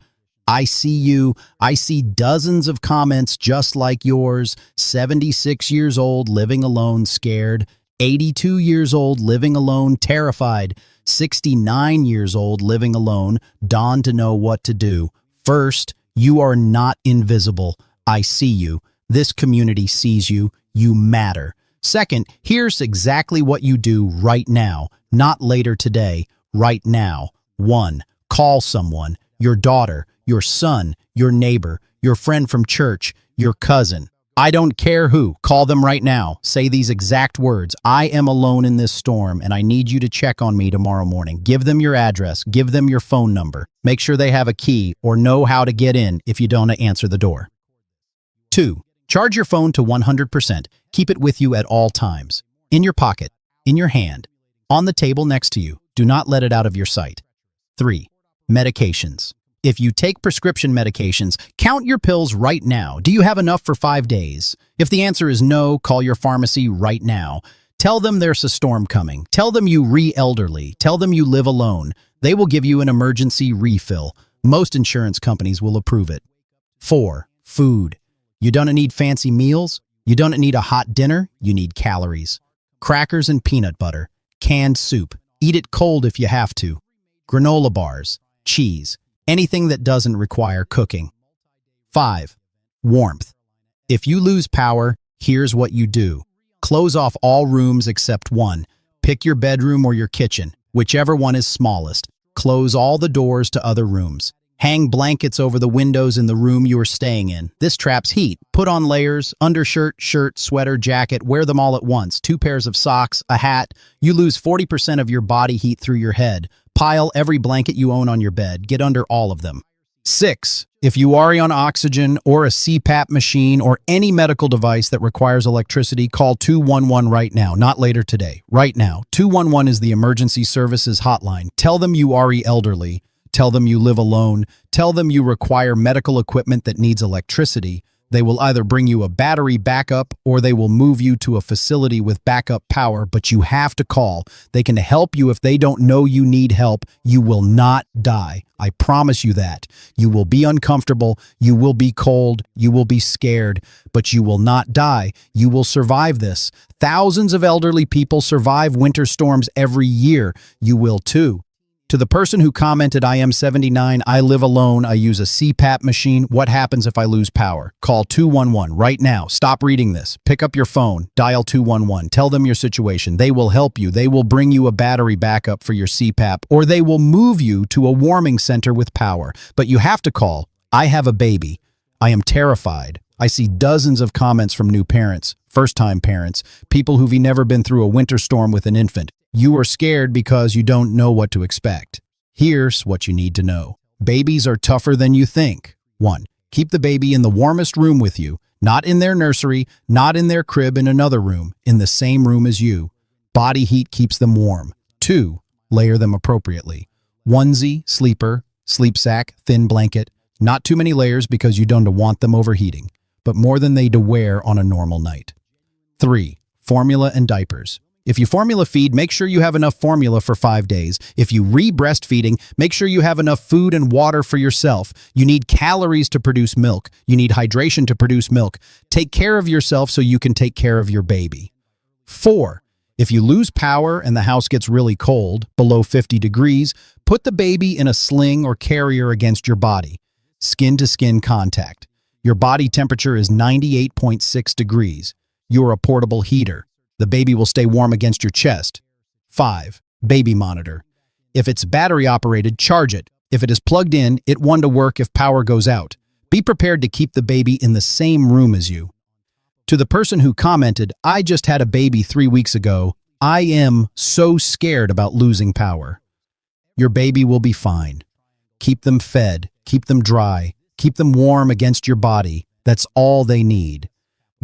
I see you. I see dozens of comments just like yours. 76 years old, living alone, scared. 82 years old, living alone, terrified. 69 years old, living alone, dawned to know what to do. First, you are not invisible. I see you. This community sees you. You matter. Second, here's exactly what you do right now, not later today, right now. 1. Call someone, your daughter, your son, your neighbor, your friend from church, your cousin. I don't care who. Call them right now. Say these exact words. I am alone in this storm, and I need you to check on me tomorrow morning. Give them your address. Give them your phone number. Make sure they have a key or know how to get in if you don't answer the door. 2. Charge your phone to 100%. Keep it with you at all times. In your pocket, in your hand, on the table next to you. Do not let it out of your sight. 3. Medications. If you take prescription medications, count your pills right now. Do you have enough for 5 days? If the answer is no, call your pharmacy right now. Tell them there's a storm coming. Tell them you re-elderly. Tell them you live alone. They will give you an emergency refill. Most insurance companies will approve it. 4. Food. You don't need fancy meals. You don't need a hot dinner. You need calories. Crackers and peanut butter. Canned soup. Eat it cold if you have to. Granola bars. Cheese. Anything that doesn't require cooking. 5. Warmth. If you lose power, here's what you do. Close off all rooms except one. Pick your bedroom or your kitchen, whichever one is smallest. Close all the doors to other rooms. Hang blankets over the windows in the room you are staying in. This traps heat. Put on layers, undershirt, shirt, sweater, jacket. Wear them all at once. 2 pairs of socks, a hat. You lose 40% of your body heat through your head. Pile every blanket you own on your bed. Get under all of them. 6. If you are on oxygen or a CPAP machine or any medical device that requires electricity, call 211 right now, not later today. Right now. 211 is the emergency services hotline. Tell them you are elderly. Tell them you live alone. Tell them you require medical equipment that needs electricity. They will either bring you a battery backup or they will move you to a facility with backup power, but you have to call. They can help you if they don't know you need help. You will not die. I promise you that. You will be uncomfortable. You will be cold. You will be scared, but you will not die. You will survive this. Thousands of elderly people survive winter storms every year. You will too. To the person who commented, I am 79, I live alone, I use a CPAP machine, what happens if I lose power? Call 211 right now. Stop reading this. Pick up your phone, dial 211, tell them your situation. They will help you. They will bring you a battery backup for your CPAP, or they will move you to a warming center with power. But you have to call. I have a baby. I am terrified. I see dozens of comments from new parents, first-time parents, people who've never been through a winter storm with an infant. You are scared because you don't know what to expect. Here's what you need to know. Babies are tougher than you think. 1. Keep the baby in the warmest room with you, not in their nursery, not in their crib in another room, in the same room as you. Body heat keeps them warm. 2. Layer them appropriately. Onesie, sleeper, sleep sack, thin blanket. Not too many layers because you don't want them overheating, but more than they to wear on a normal night. 3. Formula and diapers. If you formula feed, make sure you have enough formula for 5 days. If you re-breastfeeding, make sure you have enough food and water for yourself. You need calories to produce milk. You need hydration to produce milk. Take care of yourself so you can take care of your baby. 4. If you lose power and the house gets really cold, below 50 degrees, put the baby in a sling or carrier against your body. Skin-to-skin contact. Your body temperature is 98.6 degrees. You're a portable heater. The baby will stay warm against your chest. 5. Baby monitor. If it's battery-operated, charge it. If it is plugged in, it wants to work if power goes out. Be prepared to keep the baby in the same room as you. To the person who commented, "I just had a baby 3 weeks ago. I am so scared about losing power." Your baby will be fine. Keep them fed, keep them dry, keep them warm against your body. That's all they need.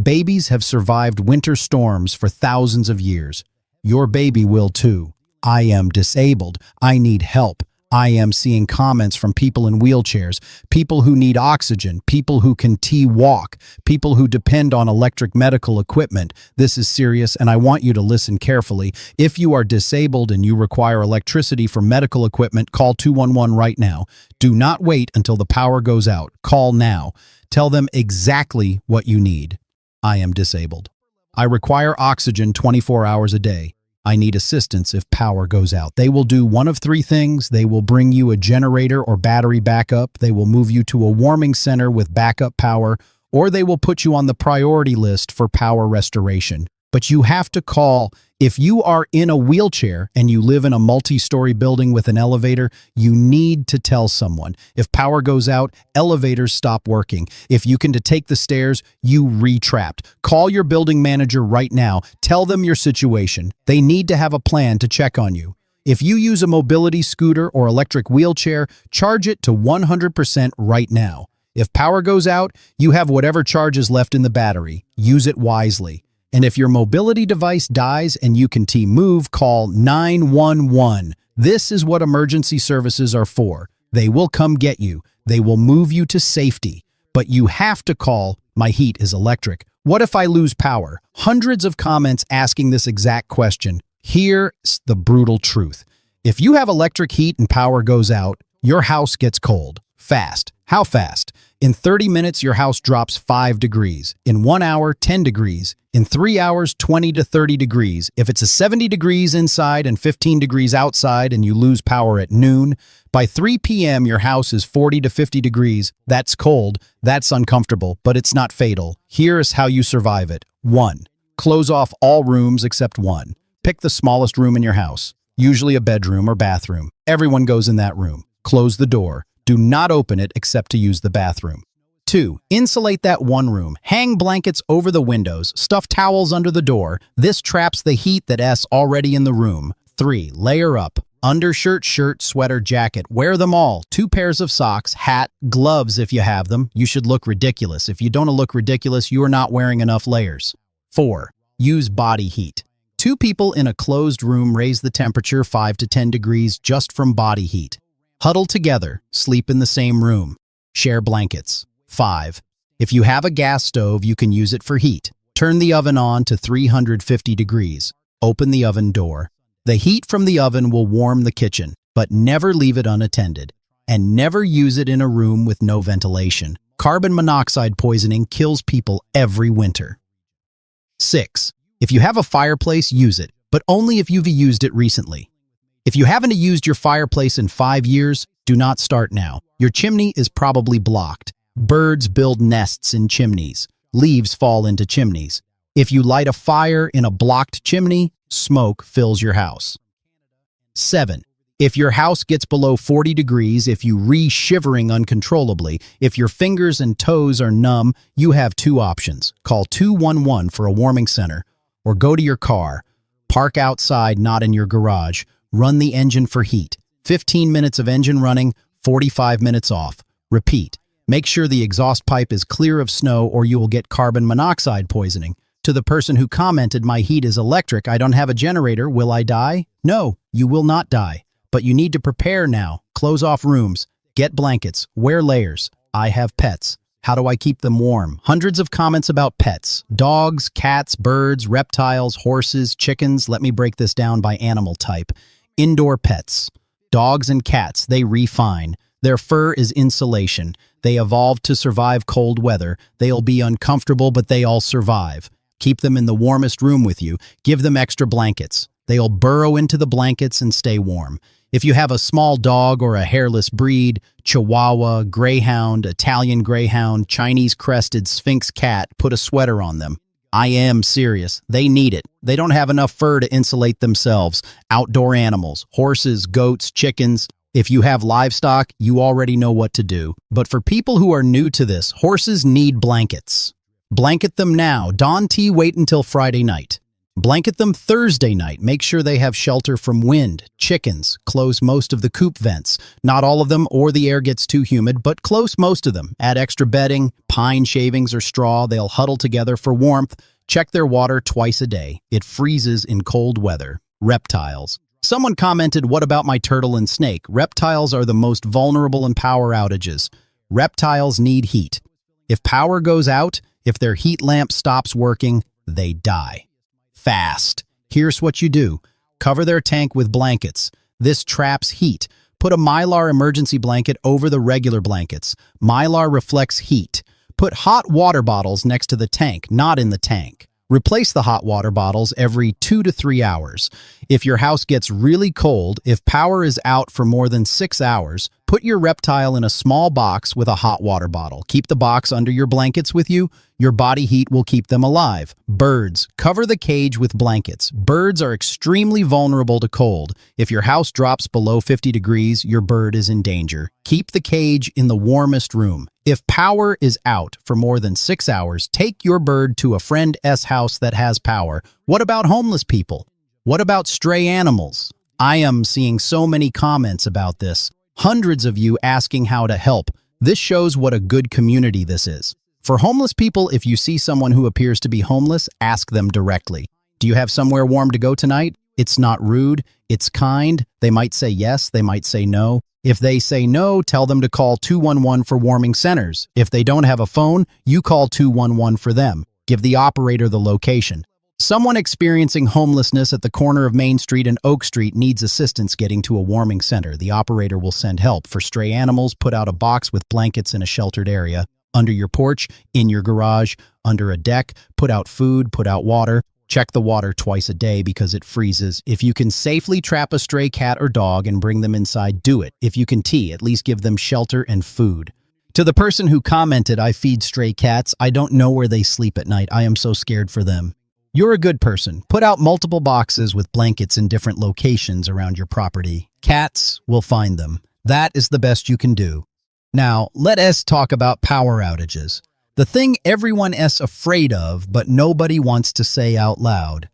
Babies have survived winter storms for thousands of years. Your baby will too. I am disabled. I need help. I am seeing comments from people in wheelchairs, people who need oxygen, people who can walk, people who depend on electric medical equipment. This is serious, and I want you to listen carefully. If you are disabled and you require electricity for medical equipment, call 211 right now. Do not wait until the power goes out. Call now. Tell them exactly what you need. I am disabled. I require oxygen 24 hours a day. I need assistance if power goes out. They will do one of 3 things. They will bring you a generator or battery backup. They will move you to a warming center with backup power, or they will put you on the priority list for power restoration. But you have to call. If you are in a wheelchair and you live in a multi-story building with an elevator, you need to tell someone. If power goes out, elevators stop working. If you can take the stairs, you retrapped. Call your building manager right now. Tell them your situation. They need to have a plan to check on you. If you use a mobility scooter or electric wheelchair, charge it to 100% right now. If power goes out, you have whatever charge is left in the battery. Use it wisely. And if your mobility device dies and you can move, call 911. This is what emergency services are for. They will come get you. They will move you to safety. But you have to call, "My heat is electric. What if I lose power?" Hundreds of comments asking this exact question. Here's the brutal truth. If you have electric heat and power goes out, your house gets cold. Fast. How fast? In 30 minutes, your house drops 5 degrees. In 1 hour, 10 degrees. In 3 hours, 20 to 30 degrees. If it's a 70 degrees inside and 15 degrees outside and you lose power at noon, by 3 p.m. your house is 40 to 50 degrees. That's cold. That's uncomfortable, but it's not fatal. Here's how you survive it. 1. Close off all rooms except one. Pick the smallest room in your house, usually a bedroom or bathroom. Everyone goes in that room. Close the door. Do not open it except to use the bathroom. 2. Insulate that one room. Hang blankets over the windows. Stuff towels under the door. This traps the heat that's already in the room. 3. Layer up. Undershirt, shirt, sweater, jacket. Wear them all. 2 pairs of socks, hat, gloves if you have them. You should look ridiculous. If you don't look ridiculous, you are not wearing enough layers. 4. Use body heat. 2 people in a closed room raise the temperature 5 to 10 degrees just from body heat. Huddle together, sleep in the same room, share blankets. 5. If you have a gas stove, you can use it for heat. Turn the oven on to 350 degrees. Open the oven door. The heat from the oven will warm the kitchen, but never leave it unattended. And never use it in a room with no ventilation. Carbon monoxide poisoning kills people every winter. 6. If you have a fireplace, use it, but only if you've used it recently. If you haven't used your fireplace in 5 years, do not start now. Your chimney is probably blocked. Birds build nests in chimneys. Leaves fall into chimneys. If you light a fire in a blocked chimney, smoke fills your house. 7. If your house gets below 40 degrees, if you shivering uncontrollably, if your fingers and toes are numb, you have 2 options. Call 211 for a warming center, or go to your car. Park outside, not in your garage. Run the engine for heat. 15 minutes of engine running, 45 minutes off. Repeat. Make sure the exhaust pipe is clear of snow or you will get carbon monoxide poisoning. To the person who commented, "My heat is electric, I don't have a generator, will I die?" No, you will not die. But you need to prepare now. Close off rooms. Get blankets. Wear layers. I have pets. How do I keep them warm? Hundreds of comments about pets. Dogs, cats, birds, reptiles, horses, chickens. Let me break this down by animal type. Indoor pets. Dogs and cats, they refine. Their fur is insulation. They evolved to survive cold weather. They'll be uncomfortable, but they all survive. Keep them in the warmest room with you. Give them extra blankets. They'll burrow into the blankets and stay warm. If you have a small dog or a hairless breed, Chihuahua, Greyhound, Italian Greyhound, Chinese crested Sphinx cat, put a sweater on them. I am serious. They need it. They don't have enough fur to insulate themselves. Outdoor animals, horses, goats, chickens. If you have livestock, you already know what to do. But for people who are new to this, horses need blankets. Blanket them now. Don't wait until Friday night. Blanket them Thursday night. Make sure they have shelter from wind. Chickens. Close most of the coop vents. Not all of them or the air gets too humid, but close most of them. Add extra bedding, pine shavings or straw. They'll huddle together for warmth. Check their water twice a day. It freezes in cold weather. Reptiles. Someone commented, what about my turtle and snake? Reptiles are the most vulnerable in power outages. Reptiles need heat. If power goes out, if their heat lamp stops working, they die. Fast. Here's what you do. Cover their tank with blankets. This traps heat. Put a Mylar emergency blanket over the regular blankets. Mylar reflects heat. Put hot water bottles next to the tank, not in the tank. Replace the hot water bottles every 2 to 3 hours. If your house gets really cold, if power is out for more than 6 hours, put your reptile in a small box with a hot water bottle. Keep the box under your blankets with you. Your body heat will keep them alive. Birds. Cover the cage with blankets. Birds are extremely vulnerable to cold. If your house drops below 50 degrees, your bird is in danger. Keep the cage in the warmest room. If power is out for more than 6 hours, take your bird to a friend's house that has power. What about homeless people? What about stray animals? I am seeing so many comments about this. Hundreds of you asking how to help. This shows what a good community this is. For homeless people, if you see someone who appears to be homeless, ask them directly. Do you have somewhere warm to go tonight? It's not rude. It's kind. They might say yes. They might say no. If they say no, tell them to call 211 for warming centers. If they don't have a phone, you call 211 for them. Give the operator the location. Someone experiencing homelessness at the corner of Main Street and Oak Street needs assistance getting to a warming center. The operator will send help. For stray animals, put out a box with blankets in a sheltered area. Under your porch, in your garage, under a deck, put out food, put out water. Check the water twice a day because it freezes. If you can safely trap a stray cat or dog and bring them inside, do it. If you can at least give them shelter and food. To the person who commented, I feed stray cats. I don't know where they sleep at night. I am so scared for them. You're a good person. Put out multiple boxes with blankets in different locations around your property. Cats will find them. That is the best you can do. Now, let us talk about power outages. The thing everyone is afraid of, but nobody wants to say out loud.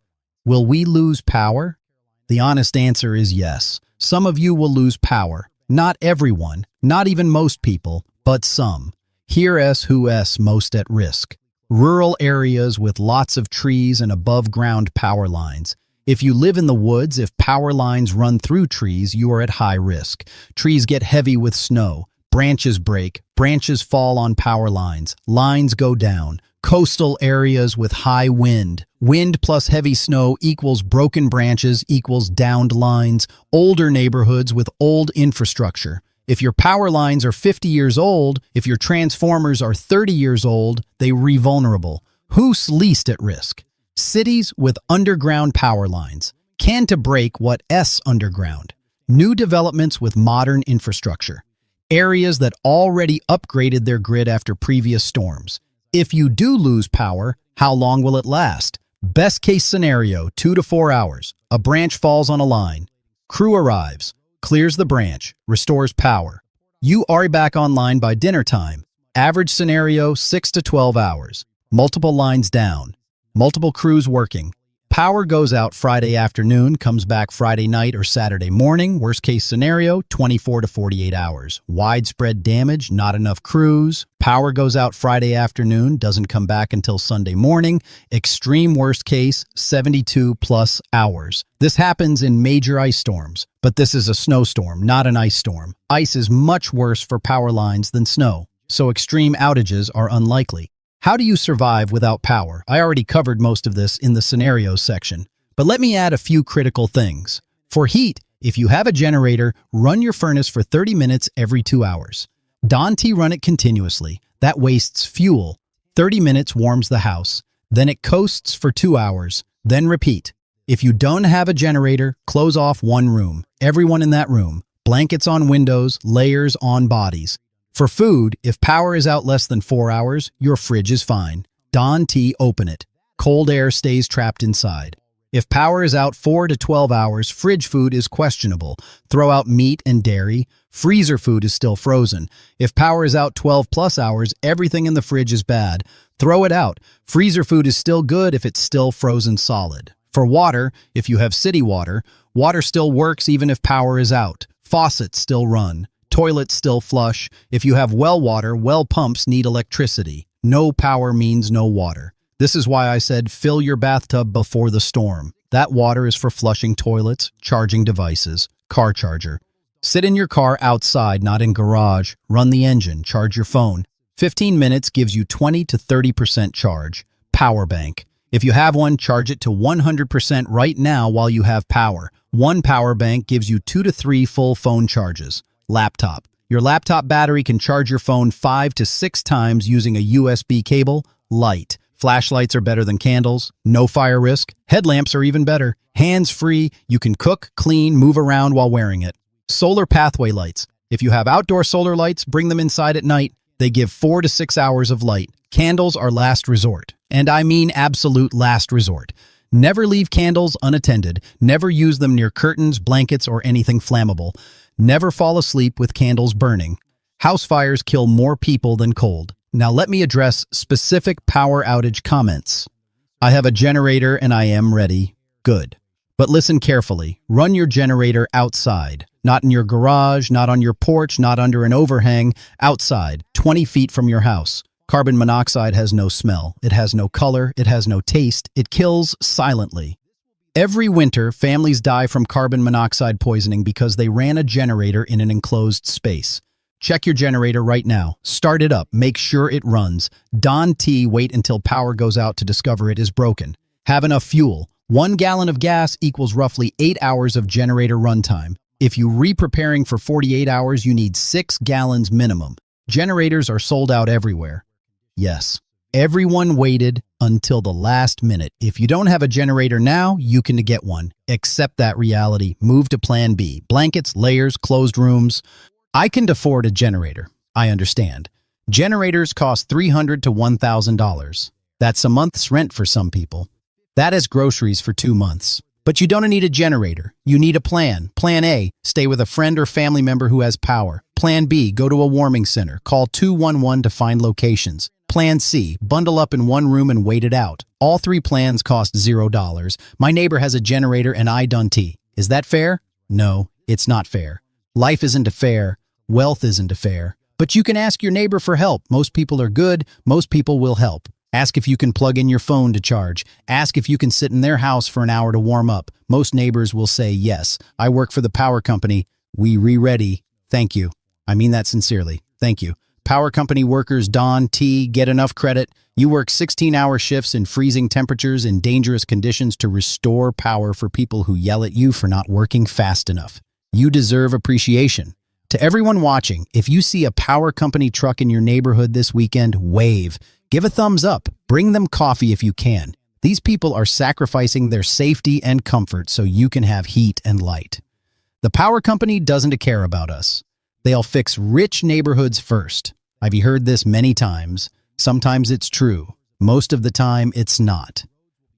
Will we lose power? The honest answer is yes. Some of you will lose power. Not everyone, not even most people, but some. Here is who is most at risk. Rural areas with lots of trees and above-ground power lines. If you live in the woods, if power lines run through trees, you are at high risk. Trees get heavy with snow. Branches break, branches fall on power lines, lines go down. Coastal areas with high wind. Wind plus heavy snow equals broken branches equals downed lines. Older neighborhoods with old infrastructure. If your power lines are 50 years old, if your transformers are 30 years old, they are vulnerable. Who's least at risk? Cities with underground power lines. Can to break what is underground. New developments with modern infrastructure. Areas that already upgraded their grid after previous storms. If you do lose power, how long will it last? Best case scenario, 2 to 4 hours. A branch falls on a line. Crew arrives, clears the branch, restores power. You are back online by dinner time. Average scenario, 6 to 12 hours. Multiple lines down. Multiple crews working. Power goes out Friday afternoon, comes back Friday night or Saturday morning. Worst case scenario, 24 to 48 hours. Widespread damage, not enough crews. Power goes out Friday afternoon, doesn't come back until Sunday morning. Extreme worst case, 72 plus hours. This happens in major ice storms, but this is a snowstorm, not an ice storm. Ice is much worse for power lines than snow, so extreme outages are unlikely. How do you survive without power? I already covered most of this in the scenarios section, but let me add a few critical things. For heat, if you have a generator, run your furnace for 30 minutes every 2 hours. Don't run it continuously. That wastes fuel. 30 minutes warms the house. Then it coasts for 2 hours, then repeat. If you don't have a generator, close off one room, everyone in that room, blankets on windows, layers on bodies. For food, if power is out less than 4 hours, your fridge is fine. Dawn tea, open it. Cold air stays trapped inside. If power is out 4 to 12 hours, fridge food is questionable. Throw out meat and dairy. Freezer food is still frozen. If power is out 12 plus hours, everything in the fridge is bad. Throw it out. Freezer food is still good if it's still frozen solid. For water, if you have city water, water still works even if power is out. Faucets still run. Toilets still flush. If you have well water, well pumps need electricity. No power means no water. This is why I said fill your bathtub before the storm. That water is for flushing toilets, charging devices, car charger. Sit in your car outside, not in garage. Run the engine, charge your phone. 15 minutes gives you 20 to 30% charge. Power bank. If you have one, charge it to 100% right now while you have power. One power bank gives you 2 to 3 full phone charges. Laptop. Your laptop battery can charge your phone 5 to 6 times using a USB cable. Light. Flashlights are better than candles. No fire risk. Headlamps are even better. Hands-free. You can cook, clean, move around while wearing it. Solar pathway lights. If you have outdoor solar lights, bring them inside at night. They give 4 to 6 hours of light. Candles are last resort. And I mean absolute last resort. Never leave candles unattended. Never use them near curtains, blankets, or anything flammable. Never fall asleep with candles burning. House fires kill more people than cold. Now let me address specific power outage comments. I have a generator and I am ready. Good. But listen carefully. Run your generator outside. Not in your garage, not on your porch, not under an overhang. Outside, 20 feet from your house. Carbon monoxide has no smell. It has no color. It has no taste. It kills silently. Every winter, families die from carbon monoxide poisoning because they ran a generator in an enclosed space. Check your generator right now. Start it up. Make sure it runs. Dawn tea, wait until power goes out to discover it is broken. Have enough fuel. 1 gallon of gas equals roughly 8 hours of generator runtime. If you're re-preparing for 48 hours, you need 6 gallons minimum. Generators are sold out everywhere. Yes, everyone waited until the last minute. If you don't have a generator now, you can get one. Accept that reality. Move to plan B. Blankets, layers, closed rooms. I can afford a generator. I understand. Generators cost $300 to $1,000. That's a month's rent for some people. That is groceries for 2 months. But you don't need a generator. You need a plan. Plan A, stay with a friend or family member who has power. Plan B, go to a warming center. Call 211 to find locations. Plan C, bundle up in one room and wait it out. All 3 plans cost $0. My neighbor has a generator and I done tea. Is that fair? No, it's not fair. Life isn't fair. Wealth isn't fair. But you can ask your neighbor for help. Most people are good. Most people will help. Ask if you can plug in your phone to charge. Ask if you can sit in their house for an hour to warm up. Most neighbors will say, yes, I work for the power company. We re-ready. Thank you. I mean that sincerely. Thank you. Power company workers don tea, get enough credit. You work 16-hour shifts in freezing temperatures in dangerous conditions to restore power for people who yell at you for not working fast enough. You deserve appreciation. To everyone watching, if you see a power company truck in your neighborhood this weekend, wave. Give a thumbs up. Bring them coffee if you can. These people are sacrificing their safety and comfort so you can have heat and light. The power company doesn't care about us. They'll fix rich neighborhoods first. I've heard this many times. Sometimes it's true. Most of the time, it's not.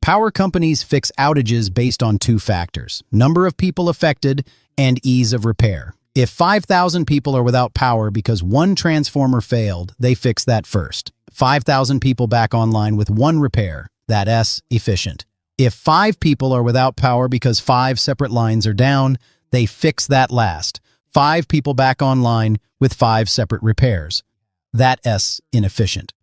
Power companies fix outages based on 2 factors: number of people affected and ease of repair. If 5,000 people are without power because one transformer failed, they fix that first. 5,000 people back online with 1 repair. That's efficient. If 5 people are without power because 5 separate lines are down, they fix that last. 5 people back online with 5 separate repairs. That's inefficient.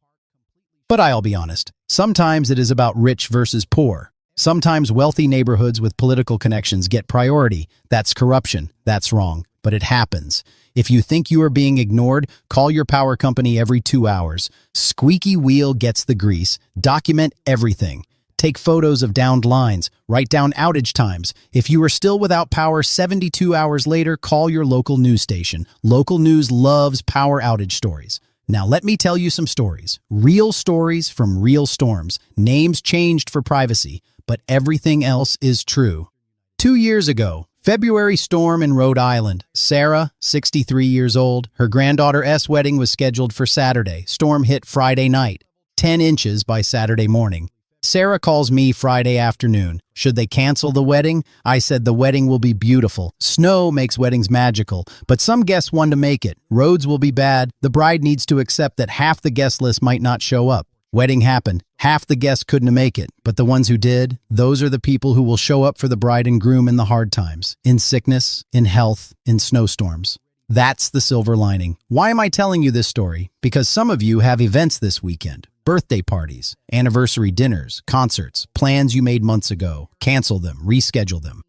But I'll be honest, sometimes it is about rich versus poor. Sometimes wealthy neighborhoods with political connections get priority. That's corruption. That's wrong. But it happens. If you think you are being ignored, call your power company every 2 hours. Squeaky wheel gets the grease. Document everything. Take photos of downed lines. Write down outage times. If you are still without power 72 hours later, call your local news station. Local news loves power outage stories. Now let me tell you some stories. Real stories from real storms. Names changed for privacy, but everything else is true. 2 years ago, February storm in Rhode Island. Sarah, 63 years old, her granddaughter S wedding was scheduled for Saturday. Storm hit Friday night, 10 inches by Saturday morning. Sarah calls me Friday afternoon. Should they cancel the wedding? I said the wedding will be beautiful. Snow makes weddings magical, but some guests want to make it. Roads will be bad. The bride needs to accept that half the guest list might not show up. Wedding happened. Half the guests couldn't make it, but the ones who did, those are the people who will show up for the bride and groom in the hard times, in sickness, in health, in snowstorms. That's the silver lining. Why am I telling you this story? Because some of you have events this weekend. Birthday parties, anniversary dinners, concerts, plans you made months ago. Cancel them, reschedule them.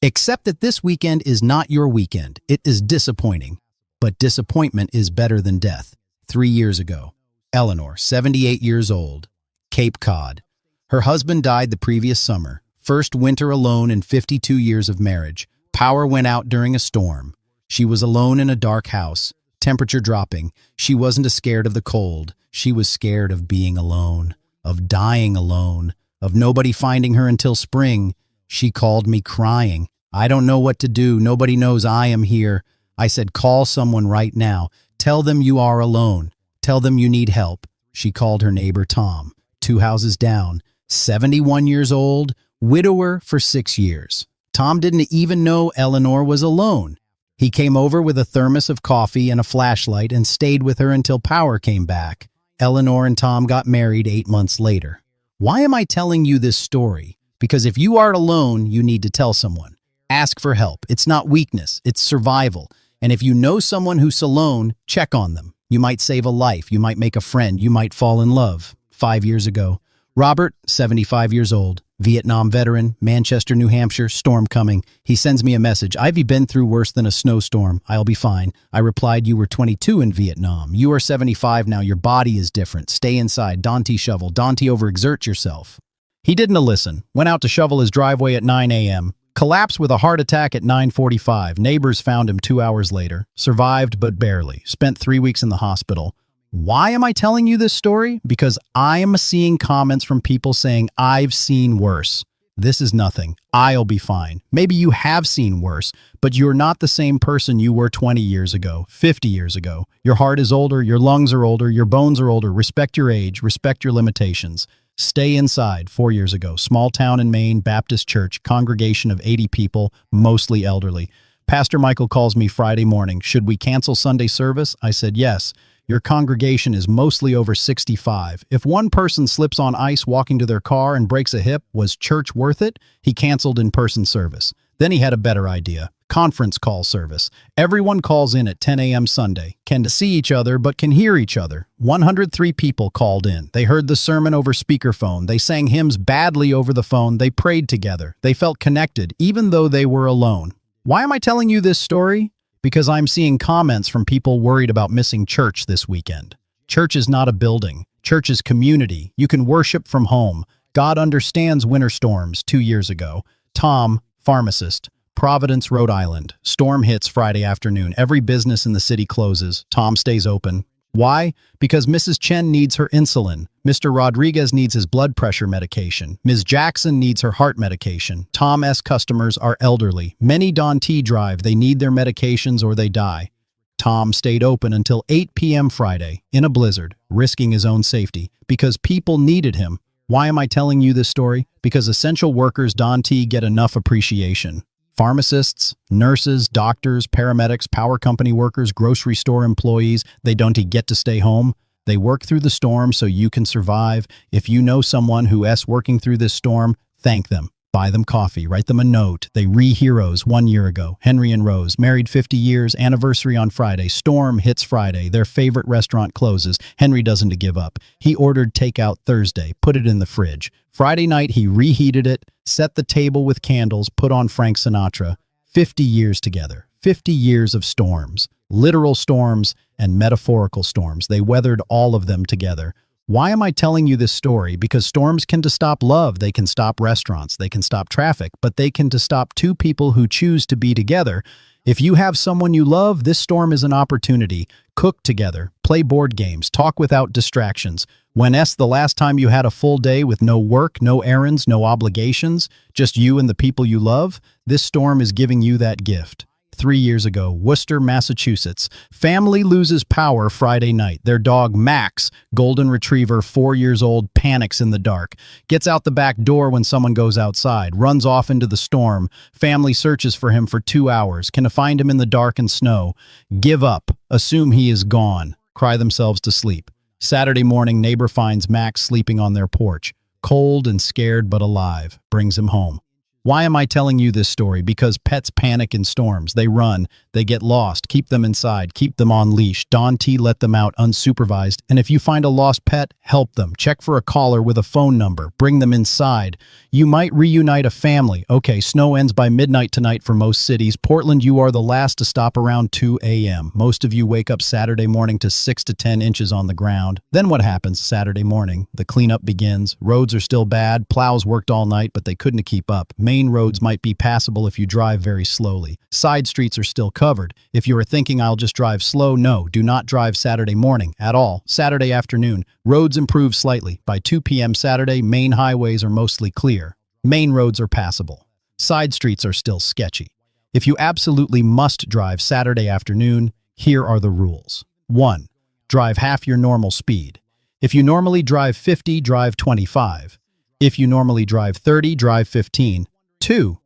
Except that this weekend is not your weekend. It is disappointing. But disappointment is better than death. 3 years ago, Eleanor, 78 years old, Cape Cod. Her husband died the previous summer. First winter alone in 52 years of marriage. Power went out during a storm. She was alone in a dark house, temperature dropping. She wasn't scared of the cold. She was scared of being alone, of dying alone, of nobody finding her until spring. She called me crying. I don't know what to do. Nobody knows I am here. I said, call someone right now. Tell them you are alone. Tell them you need help. She called her neighbor Tom, 2 houses down, 71 years old, widower for 6 years. Tom didn't even know Eleanor was alone. He came over with a thermos of coffee and a flashlight and stayed with her until power came back. Eleanor and Tom got married 8 months later. Why am I telling you this story? Because if you are alone, you need to tell someone. Ask for help. It's not weakness, it's survival. And if you know someone who's alone, check on them. You might save a life, you might make a friend, you might fall in love. 5 years ago, Robert, 75 years old, Vietnam veteran, Manchester, New Hampshire, storm coming. He sends me a message. I've been through worse than a snowstorm. I'll be fine. I replied, you were 22 in Vietnam. You are 75 now. Your body is different. Stay inside. Don't shovel. Don't overexert yourself. He didn't listen. Went out to shovel his driveway at 9 a.m. Collapsed with a heart attack at 9:45. Neighbors found him 2 hours later. Survived, but barely. Spent 3 weeks in the hospital. Why am I telling you this story? Because I am seeing comments from people saying, I've seen worse. This is nothing. I'll be fine. Maybe you have seen worse, but you're not the same person you were 20 years ago, 50 years ago. Your heart is older, your lungs are older, your bones are older. Respect your age, respect your limitations. Stay inside. 4 years ago, small town in Maine, Baptist church, congregation of 80 people, mostly elderly. Pastor Michael calls me Friday morning. Should we cancel Sunday service? I said, yes. Your congregation is mostly over 65. If one person slips on ice walking to their car and breaks a hip, was church worth it? He canceled in-person service. Then he had a better idea. Conference call service. Everyone calls in at 10 a.m. Sunday, can see each other but can hear each other. 103 people called in. They heard the sermon over speakerphone. They sang hymns badly over the phone. They prayed together. They felt connected, even though they were alone. Why am I telling you this story? Because I'm seeing comments from people worried about missing church this weekend. Church is not a building. Church is community. You can worship from home. God understands winter storms. 2 years ago. Tom, pharmacist, Providence, Rhode Island. Storm hits Friday afternoon. Every business in the city closes. Tom stays open. Why? Because Mrs. Chen needs her insulin. Mr. Rodriguez needs his blood pressure medication. Ms. Jackson needs her heart medication. Tom's customers are elderly. Many don't drive. They need their medications or they die. Tom stayed open until 8 p.m. Friday in a blizzard, risking his own safety because people needed him. Why am I telling you this story? Because essential workers don't get enough appreciation. Pharmacists, nurses, doctors, paramedics, power company workers, grocery store employees, they don't get to stay home. They work through the storm so you can survive. If you know someone who is working through this storm, thank them. Buy them coffee, write them a note. They re-heroes 1 year ago. Henry and Rose, married 50 years, anniversary on Friday. Storm hits Friday. Their favorite restaurant closes. Henry doesn't give up. He ordered takeout Thursday, put it in the fridge. Friday night, he reheated it, set the table with candles, put on Frank Sinatra. 50 years together. 50 years of storms. Literal storms and metaphorical storms. They weathered all of them together. Why am I telling you this story? Because storms can stop love, they can stop restaurants, they can stop traffic, but they can stop two people who choose to be together. If you have someone you love, this storm is an opportunity. Cook together, play board games, talk without distractions. When the last time you had a full day with no work, no errands, no obligations, just you and the people you love, this storm is giving you that gift. 3 years ago, Worcester, Massachusetts. Family loses power Friday night. Their dog, Max, golden retriever, 4 years old, panics in the dark. Gets out the back door when someone goes outside. Runs off into the storm. Family searches for him for 2 hours. Can find him in the dark and snow. Give up. Assume he is gone. Cry themselves to sleep. Saturday morning, neighbor finds Max sleeping on their porch. Cold and scared but alive. Brings him home. Why am I telling you this story? Because pets panic in storms. They run, they get lost. Keep them inside, keep them on leash. Don T let them out unsupervised. And if you find a lost pet, help them. Check for a caller with a phone number. Bring them inside. You might reunite a family. Okay, snow ends by midnight tonight for most cities. Portland, you are the last to stop around 2 a.m. Most of you wake up Saturday morning to 6 to 10 inches on the ground. Then what happens Saturday morning? The cleanup begins. Roads are still bad. Plows worked all night, but they couldn't keep up. Main roads might be passable if you drive very slowly. Side streets are still covered. If you are thinking I'll just drive slow, no, do not drive Saturday morning at all. Saturday afternoon, roads improve slightly. By 2 p.m. Saturday, main highways are mostly clear. Main roads are passable. Side streets are still sketchy. If you absolutely must drive Saturday afternoon, here are the rules. 1. Drive half your normal speed. If you normally drive 50, drive 25. If you normally drive 30, drive 15. 2.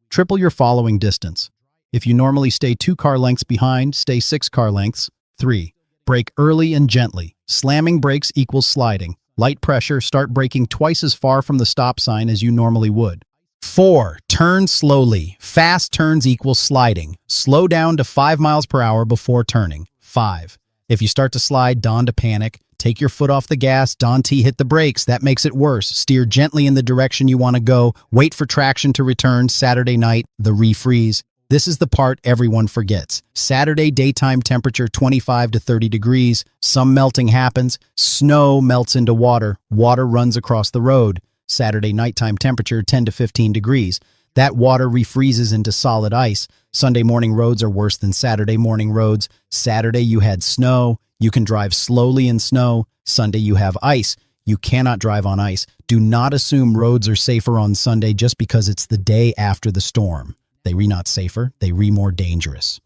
Triple your following distance. If you normally stay 2 car lengths behind, stay 6 car lengths. 3. Brake early and gently. Slamming brakes equals sliding. Light pressure, start braking twice as far from the stop sign as you normally would. 4. Turn slowly. Fast turns equals sliding. Slow down to 5 miles per hour before turning. 5. If you start to slide, dawn to panic. Take your foot off the gas, Don T hit the brakes, that makes it worse. Steer gently in the direction you want to go. Wait for traction to return. Saturday night, the refreeze. This is the part everyone forgets. Saturday daytime temperature 25 to 30 degrees. Some melting happens. Snow melts into water. Water runs across the road. Saturday nighttime temperature 10 to 15 degrees. That water refreezes into solid ice. Sunday morning roads are worse than Saturday morning roads. Saturday you had snow. You can drive slowly in snow. Sunday you have ice. You cannot drive on ice. Do not assume roads are safer on Sunday just because it's the day after the storm. They not safer, they more dangerous.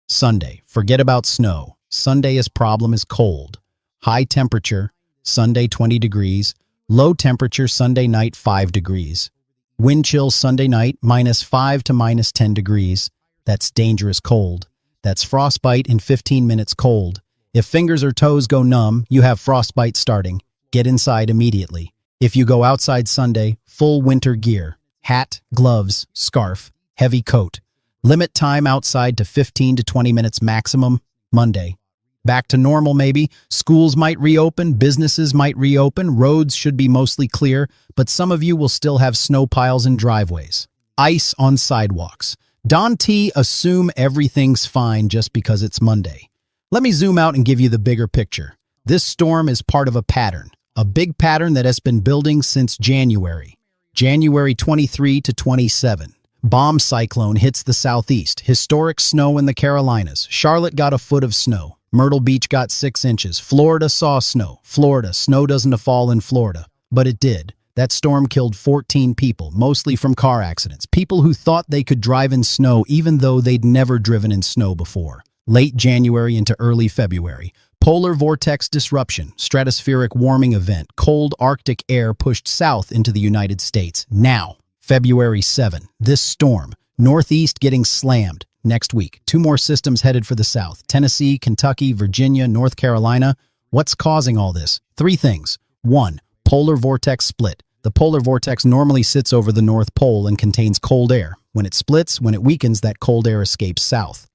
Sunday, forget about snow. Sunday's problem is cold. High temperature, Sunday 20 degrees. Low temperature Sunday night 5 degrees. Wind chill Sunday night -5 to -10 degrees. That's dangerous cold. That's frostbite in 15 minutes cold. If fingers or toes go numb, you have frostbite starting. Get inside immediately. If you go outside Sunday, full winter gear. Hat, gloves, scarf, heavy coat. Limit time outside to 15 to 20 minutes maximum. Monday. Back to normal maybe. Schools might reopen, businesses might reopen, roads should be mostly clear, but some of you will still have snow piles in driveways. Ice on sidewalks. Don T, assume everything's fine just because it's Monday. Let me zoom out and give you the bigger picture. This storm is part of a big pattern that has been building since January 23 to 27. Bomb cyclone hits the southeast. Historic snow in the Carolinas. Charlotte got a foot of snow. Myrtle Beach got 6 inches. Florida saw snow. Snow doesn't fall in Florida, but it did. That storm killed 14 people, mostly from car accidents. People who thought they could drive in snow even though they'd never driven in snow before. Late January into early February. Polar vortex disruption, stratospheric warming event, cold Arctic air pushed south into the United States. Now, February 7, this storm, northeast getting slammed. Next week, 2 more systems headed for the south. Tennessee, Kentucky, Virginia, North Carolina. What's causing all this? 3 things. 1, polar vortex split. The polar vortex normally sits over the North Pole and contains cold air. When it splits, when it weakens, that cold air escapes south.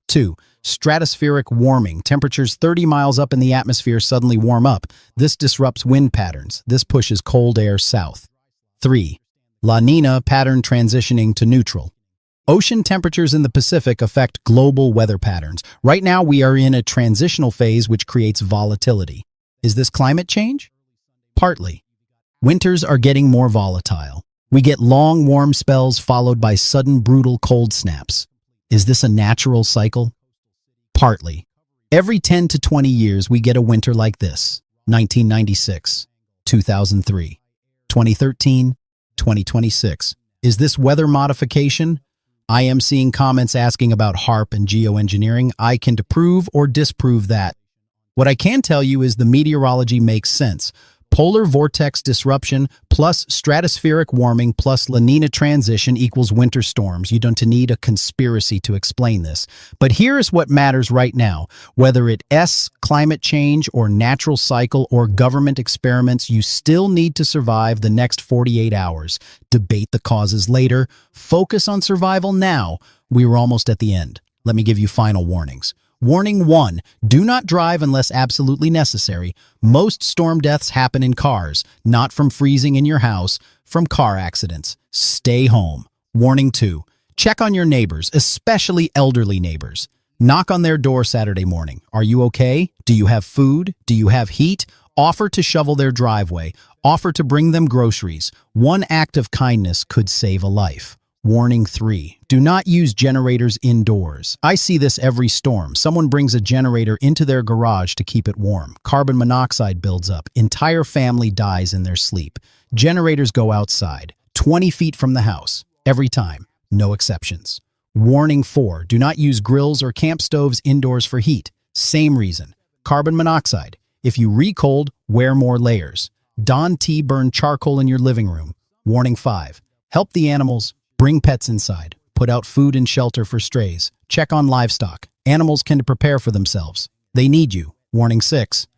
2, stratospheric warming. Temperatures 30 miles up in the atmosphere suddenly warm up. This disrupts wind patterns. This pushes cold air south. 3, La Nina pattern transitioning to neutral. Ocean temperatures in the Pacific affect global weather patterns. Right now, we are in a transitional phase which creates volatility. Is this climate change? Partly. Winters are getting more volatile. We get long, warm spells followed by sudden, brutal cold snaps. Is this a natural cycle? Partly. Every 10 to 20 years, we get a winter like this. 1996, 2003, 2013, 2026. Is this weather modification? I am seeing comments asking about HARP and geoengineering. I can prove or disprove that. What I can tell you is the meteorology makes sense. Polar vortex disruption plus stratospheric warming plus La Nina transition equals winter storms. You don't need a conspiracy to explain this. But here's what matters right now. Whether it's climate change or natural cycle or government experiments, you still need to survive the next 48 hours. Debate the causes later. Focus on survival now. We were almost at the end. Let me give you final warnings. Warning 1, do not drive unless absolutely necessary. Most storm deaths happen in cars, not from freezing in your house, from car accidents. Stay home. Warning 2, check on your neighbors, especially elderly neighbors. Knock on their door Saturday morning. Are you okay? Do you have food? Do you have heat? Offer to shovel their driveway. Offer to bring them groceries. One act of kindness could save a life. Warning 3, do not use generators indoors. I see this every storm. Someone brings a generator into their garage to keep it warm. Carbon monoxide builds up. Entire family dies in their sleep. Generators go outside, 20 feet from the house. Every time. No exceptions. Warning 4, do not use grills or camp stoves indoors for heat. Same reason. Carbon monoxide. If you recold, wear more layers. Don't burn charcoal in your living room. Warning 5, help the animals. Bring pets inside. Put out food and shelter for strays. Check on livestock. Animals can prepare for themselves. They need you. Warning 6.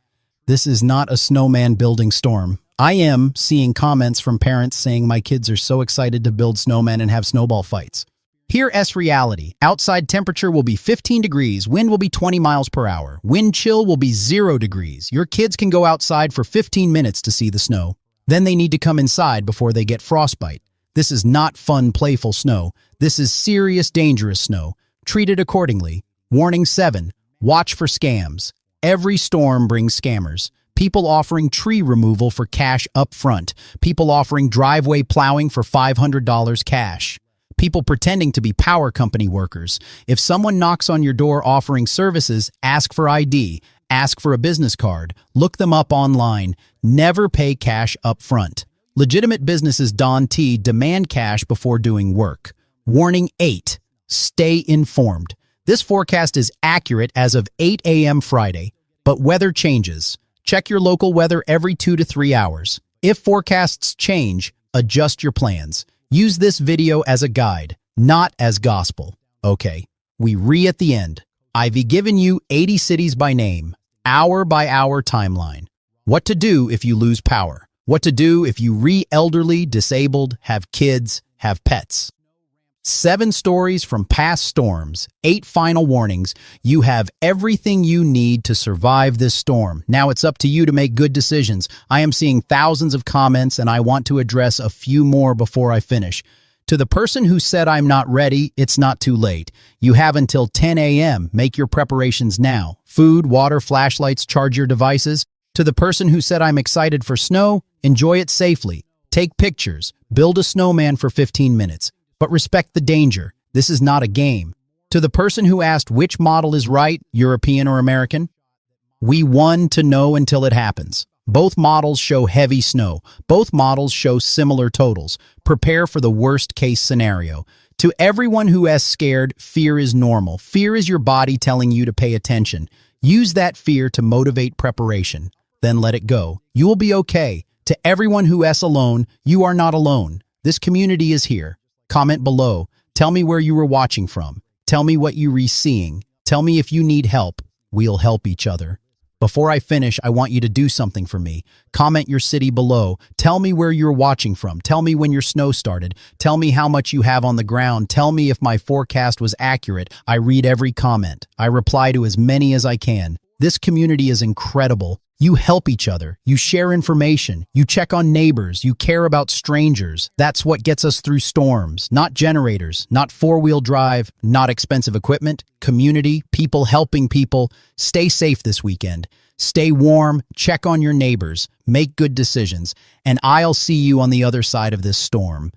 This is not a snowman building storm. I am seeing comments from parents saying my kids are so excited to build snowmen and have snowball fights. Here's reality. Outside temperature will be 15 degrees. Wind will be 20 miles per hour. Wind chill will be 0 degrees. Your kids can go outside for 15 minutes to see the snow. Then they need to come inside before they get frostbite. This is not fun, playful snow. This is serious, dangerous snow. Treat it accordingly. Warning 7. Watch for scams. Every storm brings scammers. People offering tree removal for cash up front. People offering driveway plowing for $500 cash. People pretending to be power company workers. If someone knocks on your door offering services, ask for ID. Ask for a business card. Look them up online. Never pay cash up front. Legitimate businesses demand cash before doing work. Warning 8. Stay informed. This forecast is accurate as of 8 a.m. Friday, but weather changes. Check your local weather every 2 to 3 hours. If forecasts change, adjust your plans. Use this video as a guide, not as gospel. Okay, we at the end. I've given you 80 cities by name, hour by hour timeline. What to do if you lose power. What to do if you elderly, disabled, have kids, have pets. 7 stories from past storms, 8 final warnings. You have everything you need to survive this storm. Now it's up to you to make good decisions. I am seeing thousands of comments and I want to address a few more before I finish. To the person who said I'm not ready, it's not too late. You have until 10 a.m. Make your preparations now. Food, water, flashlights, charge your devices. To the person who said I'm excited for snow, enjoy it safely. Take pictures. Build a snowman for 15 minutes. But respect the danger. This is not a game. To the person who asked which model is right, European or American, we won to know until it happens. Both models show heavy snow. Both models show similar totals. Prepare for the worst case scenario. To everyone who is scared, fear is normal. Fear is your body telling you to pay attention. Use that fear to motivate preparation. Then let it go. You will be okay. To everyone who is alone, you are not alone. This community is here. Comment below. Tell me where you were watching from. Tell me what you were seeing. Tell me if you need help. We'll help each other. Before I finish, I want you to do something for me. Comment your city below. Tell me where you're watching from. Tell me when your snow started. Tell me how much you have on the ground. Tell me if my forecast was accurate. I read every comment. I reply to as many as I can. This community is incredible. You help each other. You share information. You check on neighbors. You care about strangers. That's what gets us through storms. Not generators, not four-wheel drive, not expensive equipment. Community, people helping people. Stay safe this weekend. Stay warm. Check on your neighbors. Make good decisions. And I'll see you on the other side of this storm.